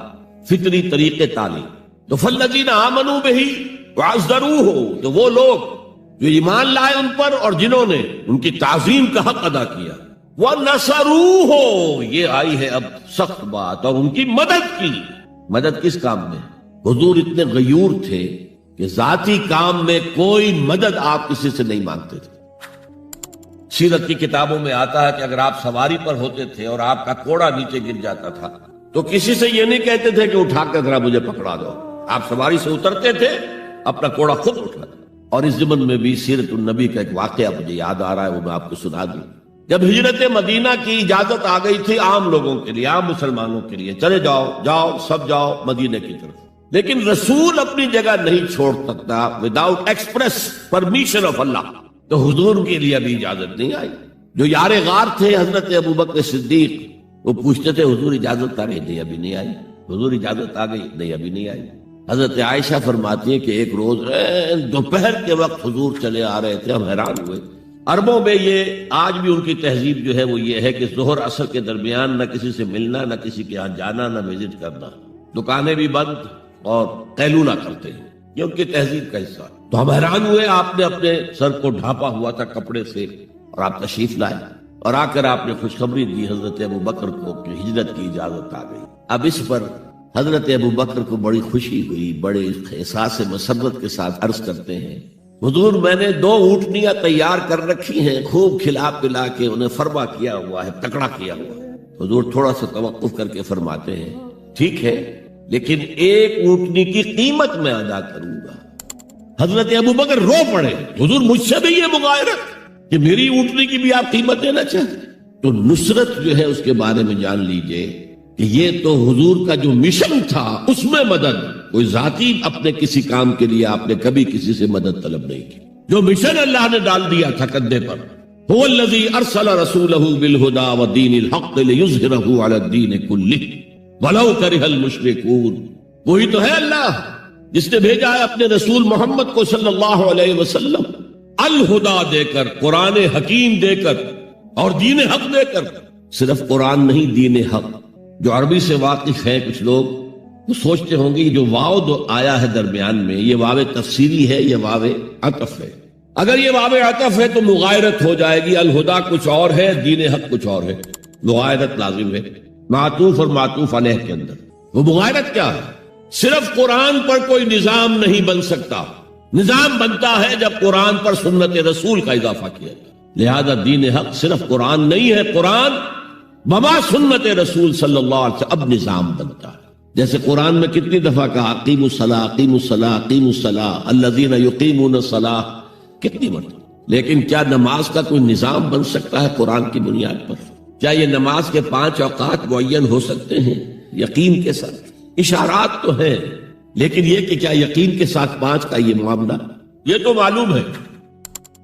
[SPEAKER 1] فطری طریقے تعلیم۔ تو فالذین آمنوا بہ وعزروہ، تو وہ لوگ جو ایمان لائے ان پر اور جنہوں نے ان کی تعظیم کا حق ادا کیا، وَنَصَرُوهُ، یہ آئی ہے اب سخت بات، اور ان کی مدد کی۔ مدد کس کام میں؟ حضور اتنے غیور تھے کہ ذاتی کام میں کوئی مدد آپ کسی سے نہیں مانگتے تھے۔ سیرت کی کتابوں میں آتا ہے کہ اگر آپ سواری پر ہوتے تھے اور آپ کا کوڑا نیچے گر جاتا تھا تو کسی سے یہ نہیں کہتے تھے کہ اٹھا کر ذرا مجھے پکڑا دو، آپ سواری سے اترتے تھے، اپنا کوڑا خود اٹھاتے۔ اور اس ضمن میں بھی سیرت النبی کا ایک واقعہ مجھے یاد آ رہا ہے، وہ میں آپ کو سنا دوں۔ جب ہجرت مدینہ کی اجازت آ گئی تھی عام لوگوں کے لیے، عام مسلمانوں کے لیے، چلے جاؤ جاؤ سب جاؤ مدینہ کی طرف، لیکن رسول اپنی جگہ نہیں چھوڑ سکتا وداؤٹ ایکسپریس پرمیشن آف اللہ، تو حضور کے لیے ابھی اجازت نہیں آئی۔ جو یار غار تھے حضرت ابوبکر صدیق، وہ پوچھتے تھے حضور اجازت آ گئی؟ نہیں ابھی نہیں آئی۔ حضور اجازت آ گئی؟ نہیں ابھی نہیں آئی۔ حضرت عائشہ فرماتی ہیں کہ ایک روز دوپہر کے وقت حضور چلے آ رہے تھے، ہم حیران ہوئے۔ عربوں میں یہ آج بھی ان کی تہذیب جو ہے وہ یہ ہے کہ ظہر عصر کے درمیان نہ کسی سے ملنا، نہ کسی کے ہاں جانا، نہ وزٹ کرنا، دکانیں بھی بند اور قیلولہ کرتے ہیں، یہ ان کی تہذیب کا حصہ ہے۔ تو ہم حیران ہوئے، آپ نے اپنے سر کو ڈھانپا ہوا تھا کپڑے سے اور آپ تشریف لائے، اور آ کر آپ نے خوشخبری دی حضرت ابوبکر کو کہ ہجرت کی اجازت آ گئی۔ اب اس پر حضرت ابوبکر کو بڑی خوشی ہوئی، بڑے احساس مسرت کے ساتھ عرض کرتے ہیں حضور میں نے 2 اونٹنیاں تیار کر رکھی ہیں، خوب کھلا پلا کے انہیں فرما کیا ہوا ہے، تکڑا کیا ہوا ہے۔ حضور تھوڑا سا توقف کر کے فرماتے ہیں ٹھیک ہے لیکن 1 اونٹنی کی قیمت میں ادا کروں گا۔ حضرت ابوبکر رو پڑے، حضور مجھ سے بھی یہ مغایرت کہ میری اونٹنی کی بھی آپ قیمت دینا چاہتے؟ تو نصرت جو ہے اس کے بارے میں جان لیجئے کہ یہ تو حضور کا جو مشن تھا اس میں مدد، کوئی ذاتی اپنے کسی کام کے لیے آپ نے کبھی کسی سے مدد طلب نہیں کی۔ جو مشن اللہ نے ڈال دیا تھا کندھے پر، هو الذی ارسل رسولہ بالہدی ودین الحق لیظہرہ علی الدین کلہ ولو کرہ المشرکون، وہی تو ہے اللہ جس نے بھیجا ہے اپنے رسول محمد کو صلی اللہ علیہ وسلم الہدا دے کر، قرآن حکیم دے کر اور دین حق دے کر. صرف قرآن نہیں، دین حق. جو عربی سے واقف ہیں کچھ لوگ وہ سوچتے ہوں گے جو واو دو آیا ہے درمیان میں، یہ واو تفسیری ہے، یہ واو عطف ہے. اگر یہ واو عطف ہے تو مغایرت ہو جائے گی. الہدا کچھ اور ہے، دین حق کچھ اور ہے، مغایرت لازم ہے معطوف اور معطوف علیہ کے اندر. وہ مغایرت کیا ہے؟ صرف قرآن پر کوئی نظام نہیں بن سکتا. نظام بنتا ہے جب قرآن پر سنت رسول کا اضافہ کیا جائے. لہذا دین حق صرف قرآن نہیں ہے، قرآن بما سنت رسول صلی اللہ علیہ وسلم اب نظام بنتا ہے. جیسے قرآن میں کتنی دفعہ کہا اقیموا الصلاۃ اقیموا الصلاۃ اقیموا الصلاۃ الذین یقیمون الصلاۃ، کتنی مرتبہ. لیکن کیا نماز کا کوئی نظام بن سکتا ہے قرآن کی بنیاد پر؟ کیا یہ نماز کے 5 اوقات معین ہو سکتے ہیں یقین کے ساتھ؟ اشارات تو ہیں، لیکن یہ کہ کیا یقین کے ساتھ 5 کا یہ معاملہ؟ یہ تو معلوم ہے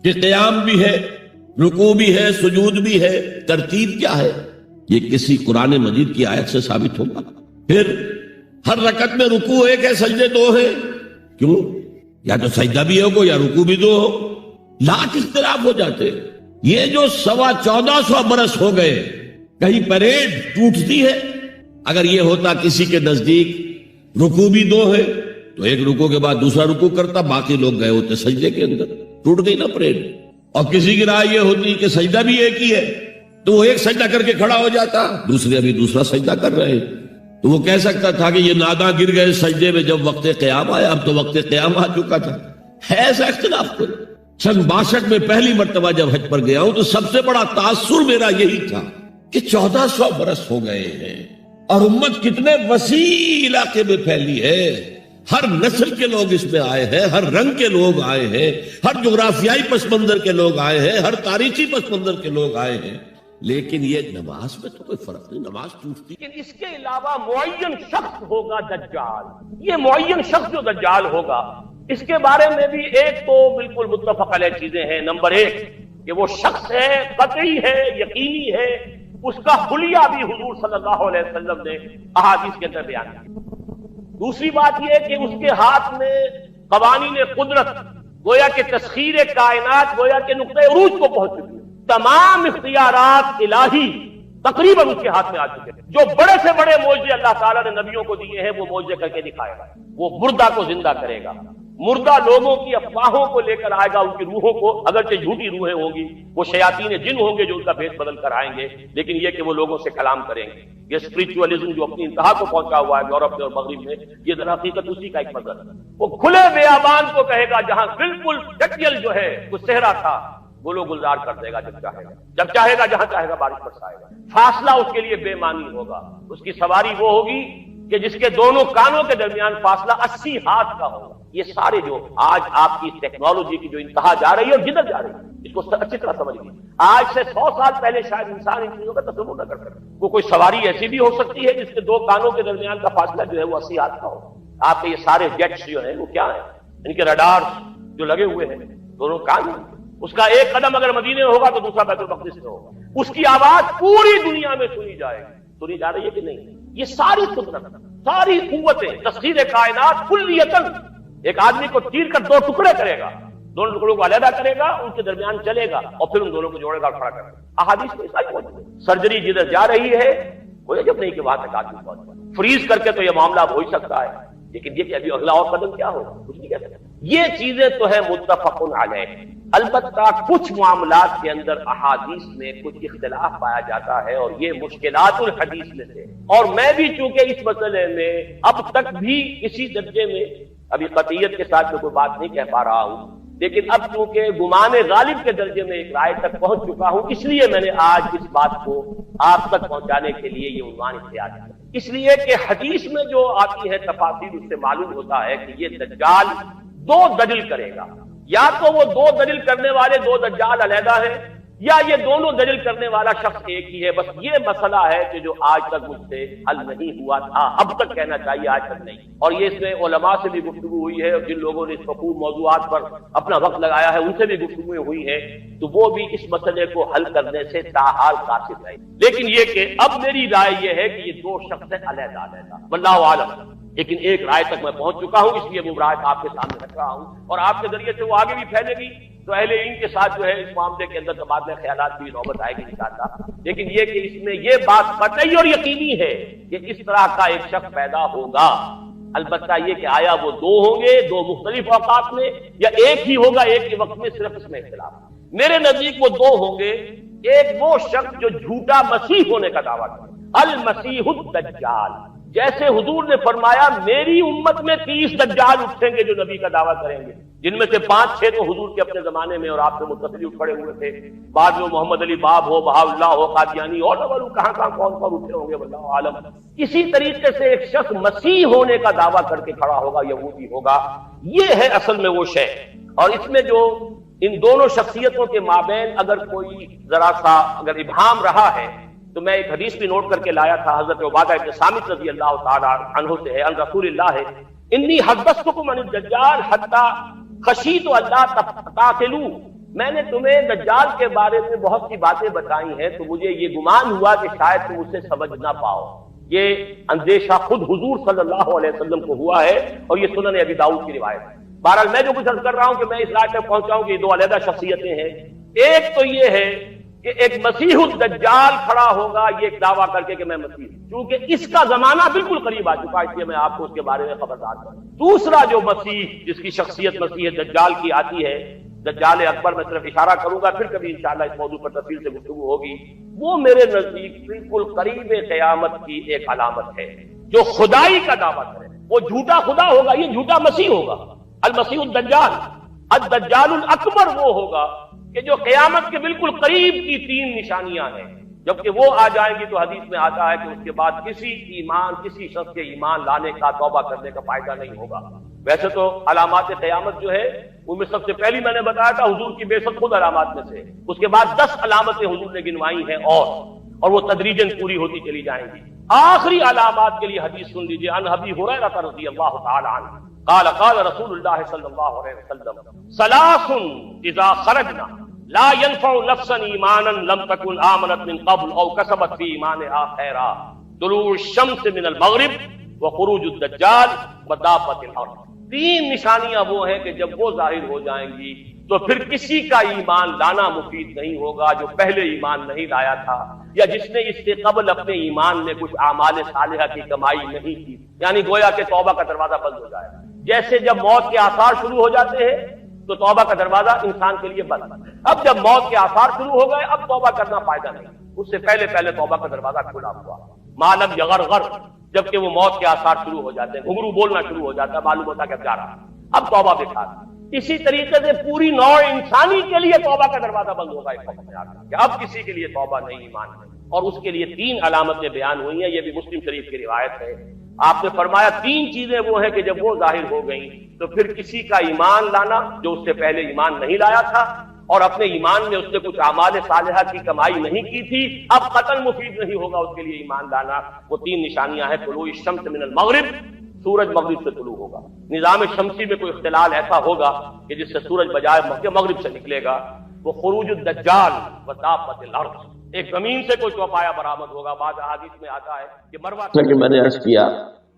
[SPEAKER 1] کہ قیام بھی ہے، رکوع بھی ہے، سجود بھی ہے. ترتیب کیا ہے؟ یہ کسی قرآن مجید کی آیت سے ثابت ہوگا؟ پھر ہر رکعت میں رکوع ایک ہے، سجدے 2 ہیں. کیوں؟ یا تو سجدہ بھی ہو یا رکوع بھی 2 ہو. لاکھ اختلاف ہو جاتے. یہ جو 1450 برس ہو گئے، کہیں پریڈ ٹوٹتی ہے؟ اگر یہ ہوتا کسی کے نزدیک رکوع بھی 2 ہے تو ایک رکوع کے بعد دوسرا رکوع کرتا، باقی لوگ گئے ہوتے سجدے کے اندر، ٹوٹ گئی نا پریڈ. اور کسی کی رائے یہ ہوتی کہ سجدہ بھی ایک ہی ہے تو وہ ایک سجدہ کر کے کھڑا ہو جاتا، دوسرے ابھی دوسرا سجدہ کر رہے ہیں، تو وہ کہہ سکتا تھا کہ یہ ناداں گر گئے سجدے میں جب وقت قیام آیا. اب تو وقت قیام آ چکا تھا. ہے ایسا اختلاف کوئی؟ سن 62 میں پہلی مرتبہ جب حج پر گیا ہوں تو سب سے بڑا تاثر میرا یہی تھا کہ 1400 برس ہو گئے ہیں اور امت کتنے وسیع علاقے میں پھیلی ہے. ہر نسل کے لوگ اس میں آئے ہیں، ہر رنگ کے لوگ آئے ہیں، ہر جغرافیائی پس منظر کے لوگ آئے ہیں، ہر تاریخی پس منظر کے لوگ آئے ہیں. لیکن یہ نماز میں تو کوئی فرق نہیں، نماز ٹوٹتی.
[SPEAKER 2] لیکن اس کے علاوہ معین شخص ہوگا دجال. یہ معین شخص جو دجال ہوگا اس کے بارے میں بھی ایک تو بالکل متفق علیہ چیزیں ہیں. نمبر 1 کہ وہ شخص ہے، قطعی ہے، یقینی ہے. اس کا حلیہ بھی حضور صلی اللہ علیہ وسلم نے احادیث کے اندر بیان کیا. دوسری بات یہ کہ اس کے ہاتھ میں قوانین قدرت، گویا کہ تسخیر کائنات، گویا کہ نقطۂ عروج کو پہنچ چکی ہے. تمام اختیارات الہی تقریباً اس کے ہاتھ میں آ چکے ہیں. جو بڑے سے بڑے معجزے اللہ تعالیٰ نے نبیوں کو دیے ہیں وہ معجزے کر کے دکھائے گا. وہ مردہ کو زندہ کرے گا، مردہ لوگوں کی افواہوں کو لے کر آئے گا، ان کی روحوں کو، اگرچہ جھوٹی روحیں ہوں گی، وہ شیاطین جن ہوں گے جو ان کا بھید بدل کر آئیں گے، لیکن یہ کہ وہ لوگوں سے کلام کریں گے. یہ اسپرچولیزم جو اپنی انتہا کو پہنچا ہوا ہے یورپ میں اور مغرب میں، یہ در حقیقت اسی کا ایک مظہر ہے. وہ کھلے بیابان کو کہے گا جہاں بالکل ڈٹیل جو ہے وہ صحرا تھا، گلو گلزار کر دے گا جب چاہے گا. جب چاہے گا جہاں چاہے گا بارش برسائے گا. فاصلہ اس کے لیے بے معنی ہوگا. اس کی سواری وہ ہوگی کہ جس کے دونوں کانوں کے درمیان فاصلہ 80 ہاتھ کا ہوگا. یہ سارے جو آج آپ کی ٹیکنالوجی کی جو انتہا جا رہی ہے اور جدھر جا رہی ہے اس کو اچھی طرح سمجھیے. آج سے 100 سال پہلے شاید انسان ان چیزوں کا تصور نہ کر سکتا. وہ کوئی سواری ایسی بھی ہو سکتی ہے جس کے 2 کانوں کے درمیان کا فاصلہ جو ہے وہ 80 ہاتھ کا ہوگا. آپ کے یہ سارے جیٹس جو ہیں وہ کیا ہیں؟ ان کے رڈار جو لگے ہوئے ہیں دونوں کان ہیں. اس کا ایک قدم اگر مدینے میں ہوگا تو دوسرا بیت المقدس میں ہوگا. اس کی آواز پوری دنیا میں سنی جائے گی. سنی جا رہی ہے کہ نہیں؟ یہ ساری قدرت، ساری قوتیں، تسخیر کائنات کلیتاً ایک آدمی کو چیر کر 2 ٹکڑے کرے گا، دونوں ٹکڑوں کو علیحدہ کرے گا، ان کے درمیان چلے گا اور پھر ان دونوں کو جوڑے گا اور کھڑا کرے گا. احادیث میں ساری موجود ہے. سرجری جدھر جا رہی ہے کوئی جب نہیں کہ وہاں تک آدمی پہنچ جائے. فریز کر کے تو یہ معاملہ ہو ہی سکتا ہے، لیکن یہ کہ ابھی اگلا اور قدم کیا ہوگا کچھ نہیں کہہ سکتے. یہ چیزیں تو ہے متفق علیہ. البتہ کچھ معاملات کے اندر احادیث میں کچھ اختلاف پایا جاتا ہے اور یہ مشکلات الحدیث میں سے. اور میں بھی چونکہ اس مسئلے میں اب تک بھی اسی درجے میں ابھی قطعیت کے ساتھ میں کوئی بات نہیں کہہ پا رہا ہوں، لیکن اب چونکہ گمان غالب کے درجے میں ایک رائے تک پہنچ چکا ہوں، اس لیے میں نے آج اس بات کو آپ تک پہنچانے کے لیے یہ عنوان اختیار کیا. اس لیے کہ حدیث میں جو آتی ہے تفاصیل اس سے معلوم ہوتا ہے کہ یہ دجال 2 دلیل کرے گا. یا تو وہ 2 دلیل کرنے والے 2 دجال علیحدہ ہیں، یا یہ دونوں دلیل کرنے والا شخص ایک ہی ہے. بس یہ مسئلہ ہے کہ جو آج تک مجھ سے حل نہیں ہوا تھا، اب تک کہنا چاہیے آج تک نہیں. اور یہ اس میں علماء سے بھی گفتگو ہوئی ہے اور جن لوگوں نے اس مفہوم موضوعات پر اپنا وقت لگایا ہے ان سے بھی گفتگویں ہوئی ہیں، تو وہ بھی اس مسئلے کو حل کرنے سے تاحال قاصر رہے. لیکن یہ کہ اب میری رائے یہ ہے کہ یہ 2 شخص علیحدہ علیحدہ. واللہ عالم. لیکن ایک رائے تک میں پہنچ چکا ہوں، اس لیے وہ رائے آپ کے سامنے رکھ رہا ہوں، اور آپ کے ذریعے سے وہ آگے بھی پھیلے گی تو اہل علم کے ساتھ جو ہے اس معاملے کے اندر تبادلہ خیالات کی نوبت آئے گی انشاءاللہ۔ لیکن یہ کہ اس میں یہ بات قطعی اور یقینی ہے کہ اس طرح کا ایک شخص پیدا ہوگا، البتہ یہ کہ آیا وہ دو ہوں گے دو مختلف اوقات میں یا ایک ہی ہوگا ایک ہی وقت میں، صرف اس میں اختلاف۔ میرے نزدیک وہ دو ہوں گے، ایک وہ شخص جو جھوٹا مسیح ہونے کا دعویٰ کرے، المسیح الدجال، جیسے حضور نے فرمایا میری امت میں 30 دجال اٹھیں گے جو نبی کا دعویٰ کریں گے، جن میں سے 5-6 تو حضور کے اپنے زمانے میں اور آپ سے متصل کھڑے ہوئے تھے، بعد میں محمد علی باب ہو، بہاء اللہ ہو، قادیانی اور کہاں کون اٹھے ہوں گے واللہ عالم۔ اسی طریقے سے ایک شخص مسیح ہونے کا دعویٰ کر کے کھڑا ہوگا، یہودی ہوگا، یہ ہے اصل میں وہ شے۔ اور اس میں جو ان دونوں شخصیتوں کے مابین اگر کوئی ذرا سا اگر ابہام رہا ہے تو میں ایک حدیث بھی نوٹ کر کے لایا تھا، حضرت عبادہ ابن صامت رضی اللہ تعالی عنہ سے ہے، عن رسول اللہ ہے، انی حدثتکم عن الدجال حتی خشیت اللہ تقتلوا، میں نے تمہیں دجال کے بارے میں بہت سی باتیں بتائی ہیں تو مجھے یہ گمان ہوا کہ شاید تم اسے سمجھ نہ پاؤ۔ یہ اندیشہ خود حضور صلی اللہ علیہ وسلم کو ہوا ہے اور یہ سنن ابی داؤد کی روایت ہے۔ بہرحال میں جو کچھ عرض کر رہا ہوں کہ میں اس رائے تک پہنچا ہوں کہ یہ دو علیحدہ شخصیتیں ہیں، ایک تو یہ ہے کہ ایک مسیح الدجال کھڑا ہوگا یہ ایک دعویٰ کر کے کہ میں مسیح ہوں، چونکہ اس کا زمانہ بالکل قریب آ چکا، اس لیے میں آپ کو اس کے بارے میں خبردار کروں۔ دوسرا جو مسیح جس کی شخصیت مسیح دجال کی آتی ہے، دجال اکبر، میں صرف اشارہ کروں گا، پھر کبھی انشاءاللہ اس موضوع پر تفصیل سے گفتگو ہوگی، وہ میرے نزدیک بالکل قریب قیامت کی ایک علامت ہے۔ جو خدائی کا دعویٰ کرے وہ جھوٹا خدا ہوگا، یہ جھوٹا مسیح ہوگا، المسیح الدجال۔ الدجال الاکبر وہ ہوگا کہ جو قیامت کے بالکل قریب کی 3 نشانیاں ہیں، جبکہ وہ آ جائیں گی تو حدیث میں آتا ہے کہ اس کے بعد کسی شخص کے ایمان لانے کا، توبہ کرنے کا فائدہ نہیں ہوگا۔ ویسے تو علامات قیامت جو ہے ان میں سب سے پہلی میں نے بتایا تھا حضور کی بعثت خود علامات میں سے، اس کے بعد 10 علامتیں حضور نے گنوائی ہیں اور وہ تدریجاً پوری ہوتی چلی جائیں گی۔ آخری علامات کے لیے حدیث سن لیجیے، عن ابی ہریرہ رضی اللہ تعالی عنہ قال قال رسول اللہ صلی اللہ علیہ وسلم ثلاث اذا خرجنا لا ينفع نفسا ایمانا لم تكن آمنت من قبل او کسبت فی ایمانها خیرا، طلوع الشمس من المغرب وخروج الدجال ودابۃ الارض۔ 3 نشانیاں وہ ہیں کہ جب وہ ظاہر ہو جائیں گی تو پھر کسی کا ایمان لانا مفید نہیں ہوگا جو پہلے ایمان نہیں لایا تھا یا جس نے اس سے قبل اپنے ایمان میں کچھ اعمال صالحہ کی کمائی نہیں کی، یعنی گویا کہ توبہ کا دروازہ بند ہو جائے۔ جیسے جب موت کے آثار شروع ہو جاتے ہیں تو توبہ کا دروازہ انسان کے لیے بند، اب جب موت کے آثار شروع ہو گئے اب توبہ کرنا فائدہ نہیں، اس سے پہلے توبہ کا دروازہ کھلا ہوا، ما لم یغرغر، جبکہ وہ موت کے آثار شروع ہو جاتے ہیں، گھنگرو بولنا شروع ہو جاتا ہے، معلوم ہوتا کہ اب جا رہا، اب توبہ بیکار۔ اسی طریقے سے پوری نوع انسانی کے لیے توبہ کا دروازہ بند ہوگا ایک وقت میں آ کر کہ اب کسی کے لیے توبہ نہیں، ایمان نہیں، اور اس کے لیے 3 علامتیں بیان ہوئی ہیں، یہ بھی مسلم شریف کی روایت ہے۔ آپ نے فرمایا 3 چیزیں وہ ہیں کہ جب وہ ظاہر ہو گئیں تو پھر کسی کا ایمان لانا جو اس سے پہلے ایمان نہیں لایا تھا اور اپنے ایمان میں اس نے کچھ اعمال صالحہ کی کمائی نہیں کی تھی، اب قتل مفید نہیں ہوگا اس کے لیے ایمان لانا۔ وہ 3 نشانیاں ہیں، طلوع الشمس من المغرب، سورج مغرب سے طلوع ہوگا، نظام شمسی میں کوئی اختلال ایسا ہوگا کہ جس سے سورج بجائے مغرب سے نکلے گا، وہ خروج الدجال ودابۃ الارض، ایک زمین سے کوئی چوپایا برآمد ہوگا۔ بعض احادیث میں آتا ہے کہ مروہ
[SPEAKER 1] کہ میں نے عرض کیا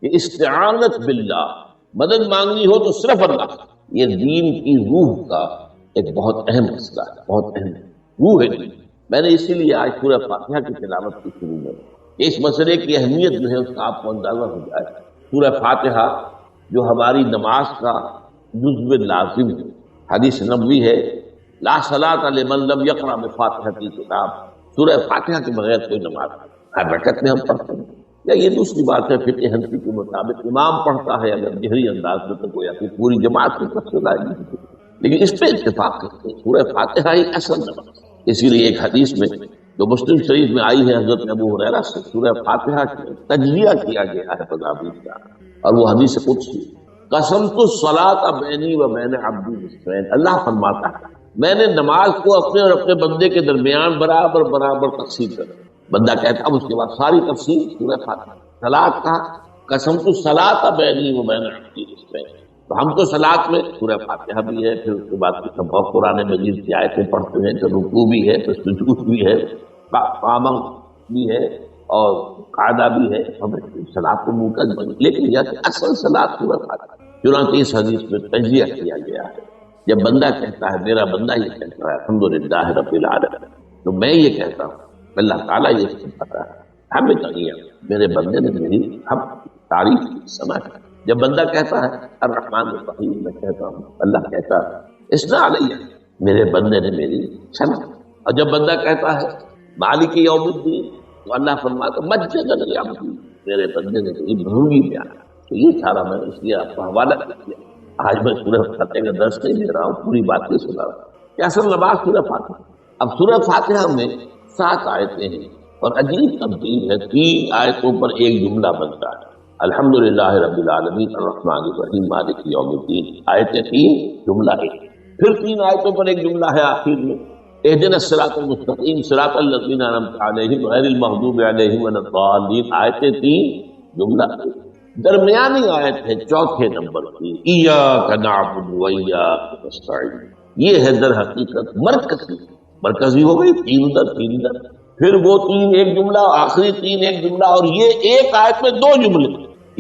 [SPEAKER 1] کہ استعانت باللہ، مدد مانگنی ہو تو صرف اللہ، یہ دین کی روح کا ایک بہت اہم مسئلہ ہے، بہت اہم روح ہے دین۔ میں نے اسی لیے آج سورہ فاتحہ کی تلاوت کی شروع میں کہ اس مسئلے کی اہمیت جو ہے اس کا آپ کو اندازہ ہو جائے۔ سورہ فاتحہ جو ہماری نماز کا جزو لازم ہے، حدیث نبوی ہے لا صلاۃ لمن لم یقرأ بفاتحۃ الکتاب، سورہ فاتحہ کے بغیر کوئی نماز ہر رکعت میں ہم پڑھتے ہیں، یا یہ دوسری بات ہے فقہ حنفی کے مطابق امام پڑھتا ہے اگر جہری انداز میں تو گویا کہ پوری جماعت کی طرف سے ادائیگی ہوتی ہے، لیکن اس پہ اتفاق کرتے ہیں سورہ فاتحہ ہی اصل نماز۔ اسی لیے ایک حدیث میں جو مسلم شریف میں آئی ہے حضرت ابو ہریرہ سے، سورہ فاتحہ کا تجزیہ کیا گیا ہے تدابیر کا، اور وہ حدیث قدسی قسمت الصلاۃ بینی و بین عبدی بالصلاۃ، اللہ فرماتا ہے میں نے نماز کو اپنے اور اپنے بندے کے درمیان برابر برابر تقسیم کر، بندہ کہتا اب اس کے بعد ساری تفصیل سورہ فاتحہ۔ صلاۃ کا قسمت الصلاۃ بینی و بین عبدی بالصلاۃ، تو ہم تو صلاۃ میں سورہ فاتحہ بھی ہے، پھر اس کے بعد بہت قرآن مجید کی آیتیں پڑھتے ہیں، تو رکوع بھی ہے، تو سجود بھی ہے، قیام بھی ہے، اور قاعدہ بھی ہے ہمیں صلاۃ کو منکر بنی، لیکن یہ کہ اصل صلاۃ سورۃ فاتحہ۔ چنانچہ اس حدیث میں تجزیہ کیا گیا ہے، جب بندہ کہتا ہے، میرا بندہ یہ کہتا ہے الحمدللہ رب العالمین، تو میں یہ کہتا ہوں اللہ تعالیٰ یہ پتا ہے ہمیں چاہیے میرے بندے نے میری ہم تعریف کی سنا کی۔ جب بندہ کہتا ہے الرحمن الرحیم، میں کہتا ہوں اللہ کہتا ہے اثنا علیہ، میرے بندے نے میری سنا۔ اور جب بندہ کہتا ہے مالک یوم الدین، تو اللہ فرماتا مجدنی عبدی، میرے بندے نے میری بھونگی بیان۔ تو یہ سارا میں اس لیے آپ کا حوالہ کیا۔ آج میں سورہ فاتحہ کا درس نہیں دے رہا ہوں، پوری بات نہیں سنا رہا ہوں کہ اصل نماز سورہ فاتحہ۔ اب سورہ فاتحہ میں 7 آیتیں ہیں، اور عجیب تبدیل ہے، 3 آیتوں پر ایک جملہ بنتا ہے، الحمدللہ رب العالمین الرحمن الرحیم مالک یوم الدین، آیتیں 3 جملہ 1، پھر 3 آیتوں پر ایک جملہ ہے آخر میں اہدنا الصراط المستقیم صراط الذین انعمت علیہم غیر المغضوب علیہم ولا الضالین، آیتیں 3 جملہ 1۔ درمیانی آیت ہے 4 نمبر کی، ایاک نعبد و ایاک نستعین، یہ ہے در حقیقت مرکزی ہو گئی، 3 ادھر 3 ادھر، پھر وہ 3 ایک جملہ، آخری 3 ایک جملہ، اور یہ ایک آیت میں 2 جملے،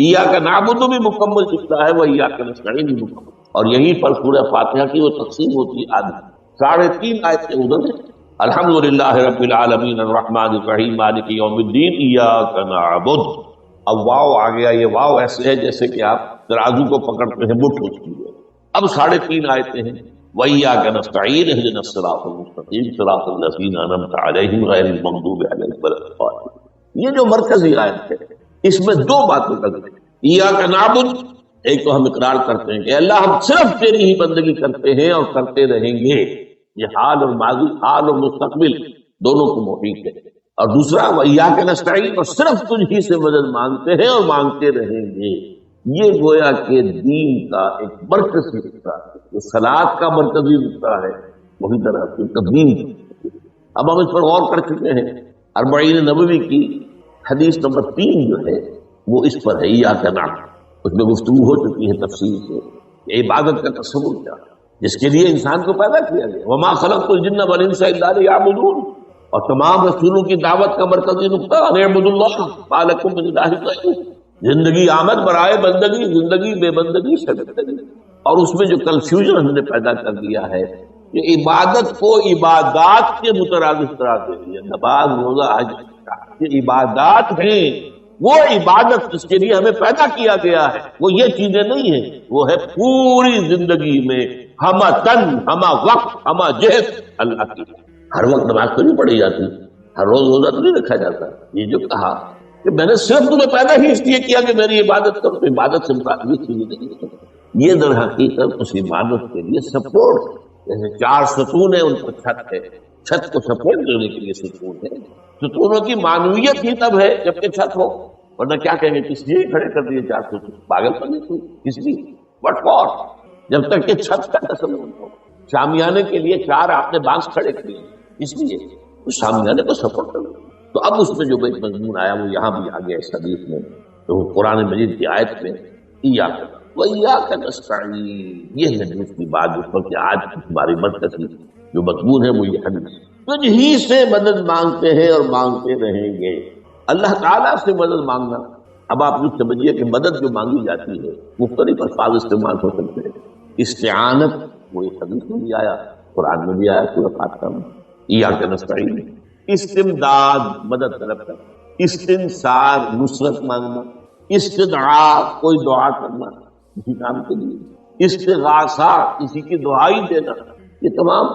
[SPEAKER 1] ایاک نعبد بھی مکمل جملہ ہے، وہ ایاک نستعین بھی مکمل، اور یہیں پر سورہ فاتحہ کی وہ تقسیم ہوتی ہے آدھی، 3.5 آیتیں ادھر ہیں، الحمدللہ رب العالمین الرحمن الرحیم مالک یوم الدین ایاک نعبد۔ اب واو آ گیا، یہ واو ایسے ہے جیسے کہ آپ ترازو کو پکڑتے ہیں مٹھ ہوتی ہے۔ اب 3.5 آیتیں ہیں، وَإِيَّاكَ نَسْتَعِينُ اهْدِنَا الصِّرَاطَ الْمُسْتَقِيمَ صِرَاطَ الَّذِينَ أَنْعَمْتَ عَلَيْهِمْ غَيْرِ الْمَغْضُوبِ عَلَيْهِمْ وَلَا الضَّالِّينَ۔ یہ جو مرکزی آیت ہے اس میں 2 باتوں کا ذکر ہے، ایاک نعبد، ایک تو ہم اقرار کرتے ہیں کہ اللہ ہم صرف تیری ہی بندگی کرتے ہیں اور کرتے رہیں گے، یہ حال اور ماضی، حال اور مستقبل دونوں کو محیط ہے، اور دوسرا وَإِيَّاكَ نَسْتَعِينُ، اور صرف تجھ ہی سے مدد مانگتے ہیں اور مانگتے رہیں گے۔ یہ گویا کہ دین کا ایک مرکزی نقطہ ہے، جو صلاۃ کا مرکزی نقطہ ہے، وہی طرح سے دین۔ اب ہم اس پر غور کر چکے ہیں، 40 نبوی کی حدیث نمبر 3 جو ہے وہ اس پر ہے، ایاک نعبد، اس میں گفتگو ہو چکی ہے تفصیل سے کہ عبادت کا تصور کیا ہے، جس کے لیے انسان کو پیدا کیا گیا، وما خلقت الجن والانس الا لیعبدون، اور تمام رسولوں کی دعوت کا مرکزی نقطہ ان اعبدوا اللہ ما لکم من الہ غیرہ، زندگی آمد برائے بندگی، زندگی بے بندگی شرمندگی، اور اس میں جو کنفیوژن ہم نے پیدا کر دیا ہے کہ عبادت کو عبادات کے مترادف قرار دے دیا، نماز روزہ حج یہ عبادات ہیں، وہ عبادت جس کے لیے ہمیں پیدا کیا گیا ہے وہ یہ چیزیں نہیں ہیں، وہ ہے پوری زندگی میں ہمہ تن ہمہ وقت ہمہ جہد اللہ کی۔ ہر وقت نماز تو نہیں پڑھی جاتی، ہر روز روزہ تو نہیں رکھا جاتا، یہ جو کہا کہ میں نے صرف تمہیں پیدا ہی اس لیے کیا کہ میری عبادت کرو، تو عبادت سے متعلق چیزیں نہیں، یہ در حقیقت اس عبادت کے لیے سپورٹ، جیسے 4 ستون ہیں ان پر چھت ہے، چھت کو سپورٹ دینے کے لیے ستون ہے، ستونوں کی معنویت ہی تب ہے جبکہ چھت ہو، ورنہ کیا کہیں گے کس لیے کھڑے کر دیے 4 ستون، پاگل پن نہیں، کس لیے، وٹ فار، جب تک کہ چھت کا تصور ہو۔ شامیانے کے لیے 4 آپ نے بانس کھڑے کیے اس لیے اس شامیانے کو سپورٹ کرو۔ تو اب اس میں جو ایک مضمون آیا وہ یہاں بھی آ گیا اس حدیث میں، تو قرآن مجید کی آیت میں ایاک وایاک نستعین، یہ ہے دوسری بات جس پر کہ آج ہماری مرکزی جو مضمون ہے وہ یہ حدیث، تجھ ہی سے مدد مانگتے ہیں اور مانگتے رہیں گے۔ اللہ تعالیٰ سے مدد مانگنا، اب آپ یہ سمجھیے کہ مدد جو مانگی جاتی ہے مختلف الفاظ استعمال ہو سکتے ہیں، استعانت وہ اس حدیث میں بھی آیا، قرآن میں بھی آیا، سورہ فاتحہ میں ایاک نستعین، استمداد مدد طلب کرنا، استنصار نصرت مانگنا، استدعاء کوئی دعا کرنا کسی کام کے لیے، استغاثہ کسی کی دعائی دینا، یہ تمام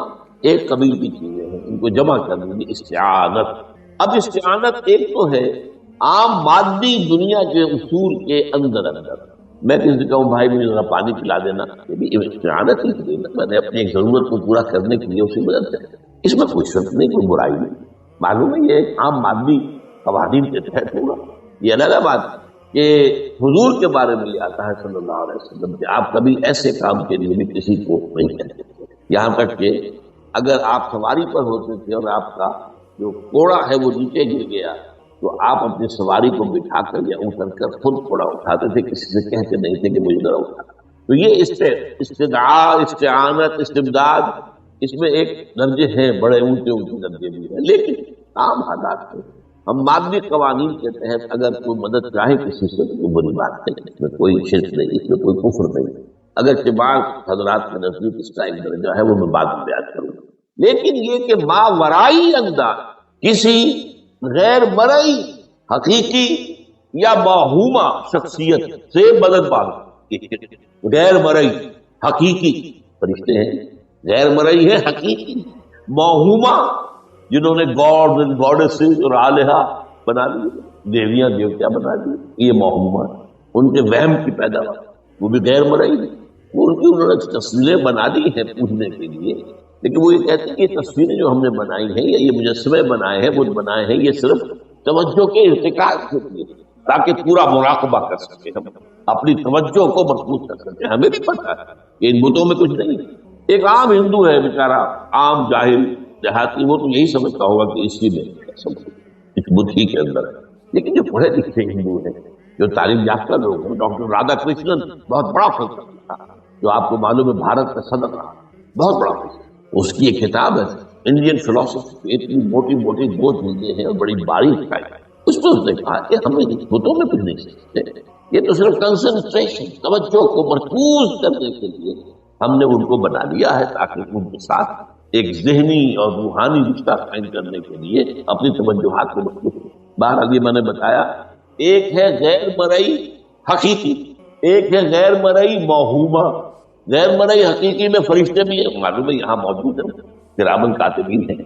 [SPEAKER 1] ایک قبیل کی چیزیں ہیں، ان کو جمع کرنے کی استعانت۔ اب استعانت ایک تو ہے عام مادی دنیا کے اصول کے اندر، میں کسی کہوں بھائی مجھے ذرا پانی پلا دینا، یہ بھی استعانت ہی دینا، میں نے اپنی ایک ضرورت کو پورا کرنے کے لیے اسے مدد کرنا، اس میں کوئی شرط نہیں، کوئی برائی نہیں، معلوم ہے یہ ایک عام مادی قوانین کے تحت ہوگا۔ یہ الگ بات کہ حضور کے بارے میں یہ آتا ہے صلی اللہ علیہ وسلم کہ آپ کبھی ایسے کام کے لیے بھی کسی کو نہیں کہتے، یہاں تک کہ اگر آپ سواری پر ہوتے تھے اور آپ کا جو گھوڑا ہے وہ نیچے گر گیا تو آپ اپنی سواری کو بٹھا کر یا اتر کر خود گھوڑا اٹھاتے تھے، کسی سے کہتے نہیں تھے کہ مجھے ذرا اٹھا۔ تو یہ استدعاء، استعانت، استمداد، اس میں ایک درجے ہیں، بڑے اونچے اونچے درجے بھی ہیں، لیکن عام حالات میں ہم مادی قوانین کے تحت اگر کوئی مدد چاہے کسی سے تو بری بات نہیں، اس میں کوئی شرک نہیں، اس میں کوئی کفر نہیں، اگرچہ بعض حضرات کے نزدیک اس کا ایک درجہ ہے وہ میں بعد میں بیان کروں گا، لیکن یہ کہ ماورائی انداز کسی غیر مرئی حقیقی یا موہومہ شخصیت سے مدد مانگو، غیر مرئی حقیقی فرشتے ہیں، غیر مرئی ہے حقیقی، موہومہ جنہوں نے گاڈ اینڈ گاڈیسز اور آلہہ بنا لیے، دیویاں دیوتیا بنا لیے، یہ موہومہ ان کے وہم کی پیداوار، وہ بھی غیر مرئی ہے، وہ ان کی انہوں نے تصویریں بنا دی ہیں پوجنے کے لیے، لیکن وہ یہ کہتے ہیں کہ یہ تصویریں جو ہم نے بنائی ہیں یا یہ مجسمے بنائے ہیں، بت بنائے ہیں، یہ صرف توجہ کے ارتکاز کے لیے تاکہ پورا مراقبہ کر سکیں، ہم اپنی توجہ کو مرکوز کر سکیں۔ ہمیں بھی پتہ ہے کہ ان بتوں میں کچھ نہیں ہے۔ ایک عام ہندو ہے بیچارہ، عام جاہل دیہاتی، وہ تو یہی سمجھتا ہوگا کہ اسی میں اس بت ہی کے اندر ہے، لیکن جو پڑھے لکھے ہندو ہیں، جو تعلیم یافتہ لوگ ہیں، ڈاکٹر رادھا کرشنن بہت بڑا فلسفی تھا جو آپ کو معلوم ہے بھارت کا صدر رہا، بہت بڑا فلسفی، اس کی ایک کتاب ہے انڈین فلسفی، اتنی موٹی موٹی دو چیزیں ہیں اور بڑی باریک ہے، اس میں اس نے کہا کہ ہمیں بتوں میں کچھ نہیں سیکھتے، یہ تو صرف کنسنٹریشن، توجہ کو مرکوز کرنے کے لیے ہم نے ان کو بنا لیا ہے تاکہ ان کے ساتھ ایک ذہنی اور روحانی رشتہ قائم کرنے کے لیے اپنی توجہات کو مرکوز کریں۔ بہرحال یہ میں نے بتایا، ایک ہے غیر مرئی حقیقی، ایک ہے غیر مرئی موہومہ۔ غیر مرئی حقیقی میں فرشتے بھی ہیں، معلوم ہے یہاں موجود ہیں، کرامن کاتبین ہیں،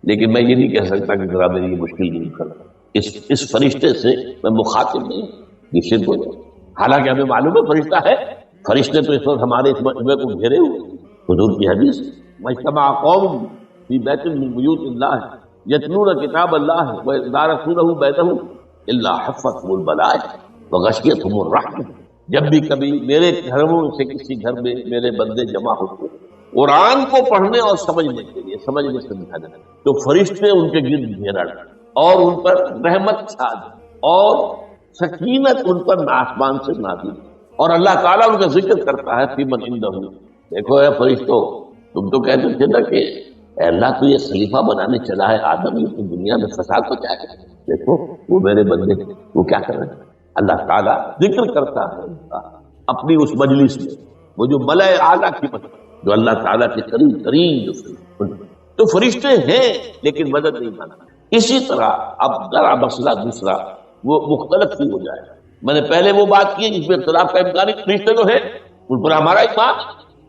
[SPEAKER 1] لیکن میں یہ نہیں کہہ سکتا کہ ذرا میری یہ مشکل نہیں کرنا، اس فرشتے سے میں مخاطب نہیں، یہ شرک ہو جائے۔ حالانکہ ہمیں معلوم ہے فرشتہ ہے، فرشتے تو اس وقت ہمارے اس مجمع کو گھیرے ہوئے، حضور کی حدیث مجتمع قوم فی بیت من بیوت اللہ یتلون کتاب اللہ ویدارسونہ بینہم الا حفتہم الملائکہ وغشیتہم الرحمہ۔ جب بھی کبھی میرے گھروں سے کسی گھر میں میرے بندے جمع ہوتے قرآن کو پڑھنے اور سمجھنے کے لیے، سمجھنے سمجھانے، تو فرشتے ان کے گرد گھیرا اور ان پر رحمت چھا اور سکینت ان پر آسمان سے نازل، اور اللہ تعالیٰ ان کا ذکر کرتا ہے فی من عندہ۔ دیکھو اے فرشتوں، تم تو کہتے تھے نا کہ اے اللہ تو یہ خلیفہ بنانے چلا ہے آدم، یہ دنیا میں فساد کو چاہے، دیکھو وہ میرے بندے وہ کیا کر رہے ہیں۔ اللہ تعالیٰ ذکر کرتا ہے اپنی اس مجلس میں، وہ جو ملائے اعلیٰ کی مجلس، جو اللہ تعالیٰ کے قریب ترین جو تو فرشتے ہیں لیکن مدد نہیں مانا۔ اسی طرح اب ذرا مسئلہ دوسرا وہ مختلف ہی ہو جائے گا۔ میں نے پہلے وہ بات کی جس میں اختلاف کا امکان ہے، فرشتے تو ہے ان پر ہمارا ایمان،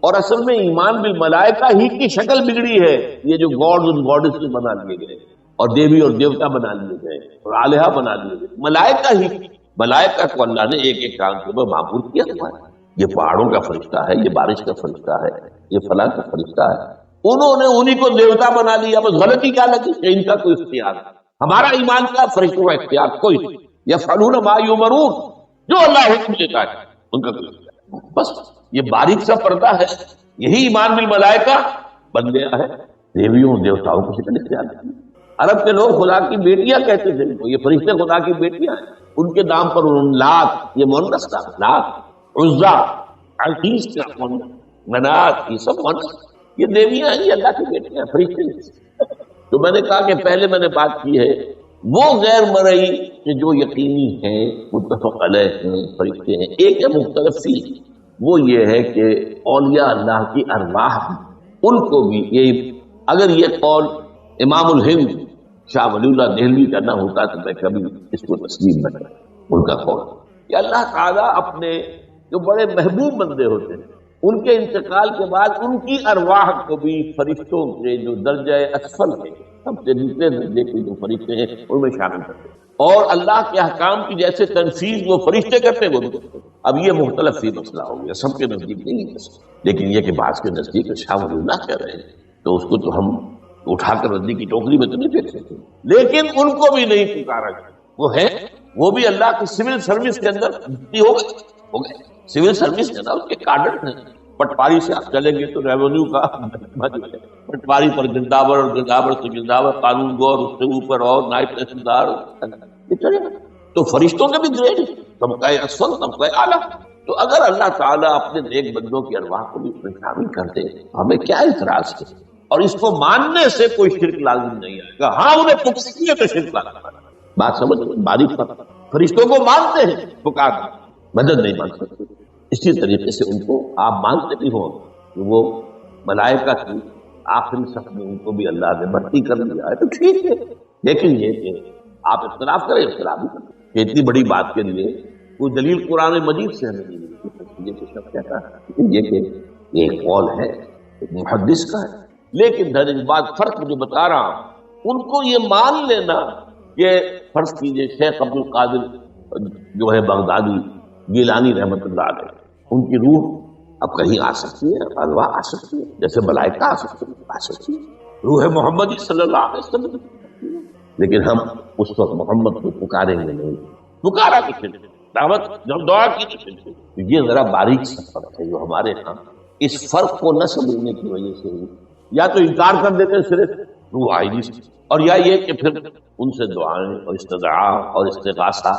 [SPEAKER 1] اور اصل میں ایمان بالملائکہ ہی کی شکل بگڑی ہے، یہ جو گاڈز اور گاڈیسز بنا لیے گئے اور دیوی اور دیوتا بنا لیے گئے اور آلہہ بنا لیے گئے، ملائکہ ہی، ملائکہ کو اللہ نے ایک ایک کام کے اوپر معمور کیا ہوا ہے، یہ پہاڑوں کا فرشتہ ہے، یہ بارش کا فرشتہ ہے، یہ فلاں کا فرشتہ ہے، انہوں نے انہی کو دیوتا بنا لیا۔ بس غلطی کیا لگی کہ ان کا کوئی اختیار ہے، ہمارا ایمان کا فرشتوں کا اختیار کوئی نہیں، یفعلون ما یؤمرون، جو اللہ حکم دیتا ہے ان کا کوئی اختیار، بس یہ باریک سا پردہ ہے، یہی ایمان بالملائکہ بن گیا ہے، دیویوں دیوتاؤں کو شکل اختیار ہے۔ عرب کے لوگ خدا کی بیٹیاں کہتے تھے، یہ فرشتے خدا کی بیٹیاں ہیں، ان کے نام پر انہوں نے لات، یہ مونس تھا، لات، عزا، عزیز کا منات، یہ سب مونس، یہ دیویاں ہیں، یہ اللہ کی بیٹیاں ہیں، فرشتے ہیں۔ تو میں نے کہا کہ پہلے میں نے بات کی ہے وہ غیر مرئی کہ جو یقینی ہیں، متفق علیہ ہیں، فرشتے ہیں۔ ایک ہے مختلف فی، وہ یہ ہے کہ اولیاء اللہ کی ارواح ان کو بھی، یہ اگر یہ قول امام الہند شاہ ولی اللہ دہلوی کا نہ ہوتا تو میں کبھی اس کو تسلیم نہ کرتا، ان کا قول کہ اللہ تعالیٰ اپنے جو بڑے محبوب بندے ہوتے ہیں ان کے انتقال کے بعد ان کی ارواح کو بھی فرشتوں کے جو درجہ اسفل ہے، سب سے نچلے درجے کے جو فرشتے ہیں ان میں شامل کرتے ہیں، اور اللہ کے احکام کی جیسے تنفیذ وہ فرشتے کرتے ہیں وہ بھی کرتے ہیں۔ اب یہ مختلف فی مسئلہ ہو گیا، سب کے نزدیک نہیں ہے، لیکن یہ کہ بعض کے نزدیک شاہ ولی اللہ کہہ رہے ہیں تو اس کو تو ہم اٹھا کر ردی کی ٹوکری میں تو نہیں پھینک سکتے، لیکن ان کو بھی نہیں پکارا گیا، وہ ہے، وہ بھی اللہ کی سول سروس کے اندر ہو گئے، سول سروس ہے نا، اس کے کارڈر ہیں، پٹواری سے آپ چلیں گے تو ریونیو کا پٹواری پر گرداور اور گرداور سے گرداور، قانون گو اور اس سے اوپر اور نائب تحصیلدار، تو فرشتوں کے بھی گریڈ، طبقہ اسفل، طبقہ اعلیٰ۔ تو اگر اللہ تعالیٰ اپنے نیک بندوں کی ارواح کو بھی اس میں شامل کرتے ہمیں کیا اعتراض ہے، اور اس کو ماننے سے کوئی شرک لازم نہیں آئے گا۔ ہاں انہیں پکسیے تو شرک لازم آئے گا، بات سمجھ باریک فرق. فرشتوں کو مانتے ہیں پکار مدد نہیں مان سکتے. اسی طریقے سے ان کو آپ مانتے بھی ہو کہ وہ ملائکہ کی آخری صف میں ان کو بھی اللہ نے بھرتی کر دیا ہے تو ٹھیک ہے. لیکن یہ کہ آپ اختلاف کریں اختلاف بھی کریں کہ اتنی بڑی بات کے لیے کوئی دلیل قرآن مجید سے ہمیں نہیں ملتی. یہ تو سب کہتا ہے یہ کہ ایک قول ہے ایک محدث کا ہے. لیکن در اس بات فرق جو بتا رہا ہوں ان کو یہ مان لینا کہ فرض کیجئے شیخ عبد القادر جو ہے بغدادی گیلانی رحمت اللہ علیہ ان کی روح اب کہیں آ سکتی ہے ارواح آ سکتی ہے جیسے ملائکہ آ سکتی ہے روح محمد صلی اللہ علیہ وسلم. لیکن ہم اس وقت محمد کو پکاریں گے نہیں. پکارا کسی نے دعوت جب دعا کی تو یہ ذرا باریک سا فرق ہے جو ہمارے ہاں اس فرق کو نہ سمجھنے کی وجہ سے یا تو انکار کر دیتے ہیں صرف روح آئی نہیں اور یا یہ کہ پھر ان سے دعائیں اور استدعاء اور استغاثہ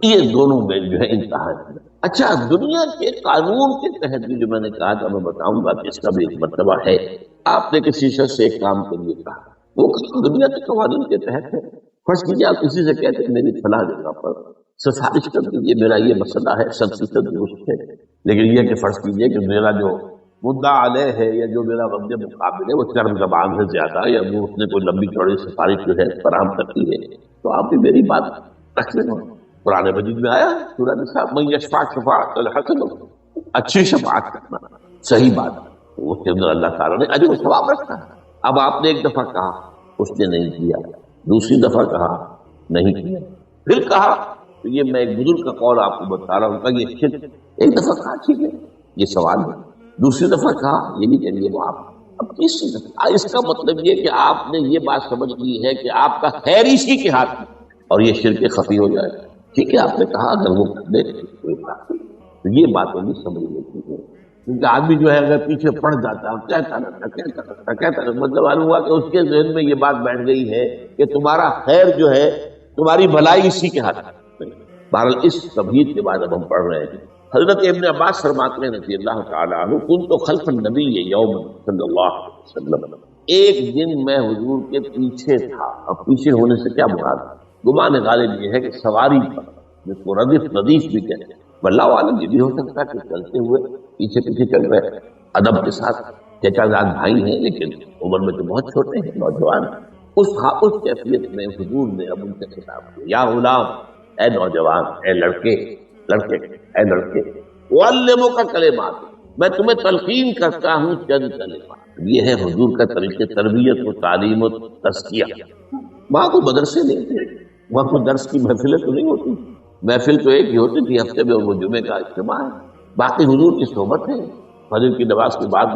[SPEAKER 1] یہ دونوں میں جو ہے انتہا ہے. اچھا دنیا کے قانون کے تحت بھی جو میں نے کہا تھا میں بتاؤں گا کہ اس کا بھی ایک مرتبہ ہے. آپ نے کسی شخص سے ایک کام کے لیے کہا وہ دنیا کے قوانین کے تحت ہے. فرض کیجیے آپ کسی سے کہتے ہیں میری فلاں جگہ پر سفارش کر دیجیے میرا یہ مسئلہ ہے 100% درست ہے لیکن یہ کہ فرض کیجیے کہ میرا جو مدعا علیہ ہے یا جو میرا وقت مقابل ہے وہ چرم زبان سے زیادہ یا وہ اس نے کوئی لمبی چوڑی سفارش جو ہے فراہم کرتی ہے تو آپ بھی میری بات رکھ لیں. قرآن مجید میں آیا سورہ نساء من یشفع شفاعۃ الحسنہ اچھی شفاعت کرنا صحیح بات ہے اس کے اندر اللہ تعالیٰ نے اجر و ثواب رکھا ہے. اب آپ نے ایک دفعہ کہا اس نے نہیں کیا دوسری دفعہ کہا نہیں کیا پھر کہا تو یہ میں ایک بزرگ کا قول آپ کو بتا رہا ہوں کہ یہ شرک. ایک دفعہ کہا ٹھیک ہے یہ سوال ہے دوسری دفعہ کہا یہ نہیں کریے وہ آپ اب تیسری دفعہ اس کا مطلب یہ کہ آپ نے یہ بات سمجھ لی ہے کہ آپ کا خیر اسی کے ہاتھ میں اور یہ شرک خفی ہو جائے گا. ٹھیک ہے آپ نے کہا اگر وہ کر دے کوئی بات نہیں تو یہ باتیں بھی سمجھ لیتی ہے کیونکہ آدمی جو ہے اگر پیچھے پڑ جاتا ہے کہتا رہتا مطلب معلوم ہوا کہ اس کے ذہن میں یہ بات بیٹھ گئی ہے کہ تمہارا خیر جو ہے تمہاری بھلائی اسی کے ہاتھ میں. بہرحال اس تبہید کے بعد اب ہم پڑھ رہے ہیں حضرت ابن عباس فرماتے ہیں رضی اللہ تعالیٰ عنہ کنت خلف النبی یوم صلی اللہ علیہ وسلم ایک دن میں حضور کے پیچھے تھا. اب پیچھے ہونے سے کیا مراد ہے گمان غالب یہ ہے کہ سواری پر جس کو ردیف بھی کہتے ہیں واللہ عالم یہ بھی ہو سکتا ہے کہ چلتے ہوئے پیچھے پیچھے چل رہے ہیں ادب کے ساتھ چچا زاد بھائی ہیں لیکن عمر میں تو بہت چھوٹے ہیں نوجوان. اس کیفیت میں حضور نے اب ان سے خطاب کیا یا غلام اے نوجوان اے لڑکے اے لڑکے وعلمک کلمات میں تمہیں تلقین کرتا ہوں چند کلمات. یہ ہے حضور کا طریقہ تربیت و تعلیم و تزکیہ. وہاں کو مدرسے نہیں تھے وہاں کو درس کی محفلیں تو نہیں ہوتی. محفل تو ایک ہی ہوتی تھی ہفتے میں وہ جمعے کا اجتماع ہے باقی حضور کی صحبت ہے فجر کی نماز کے بعد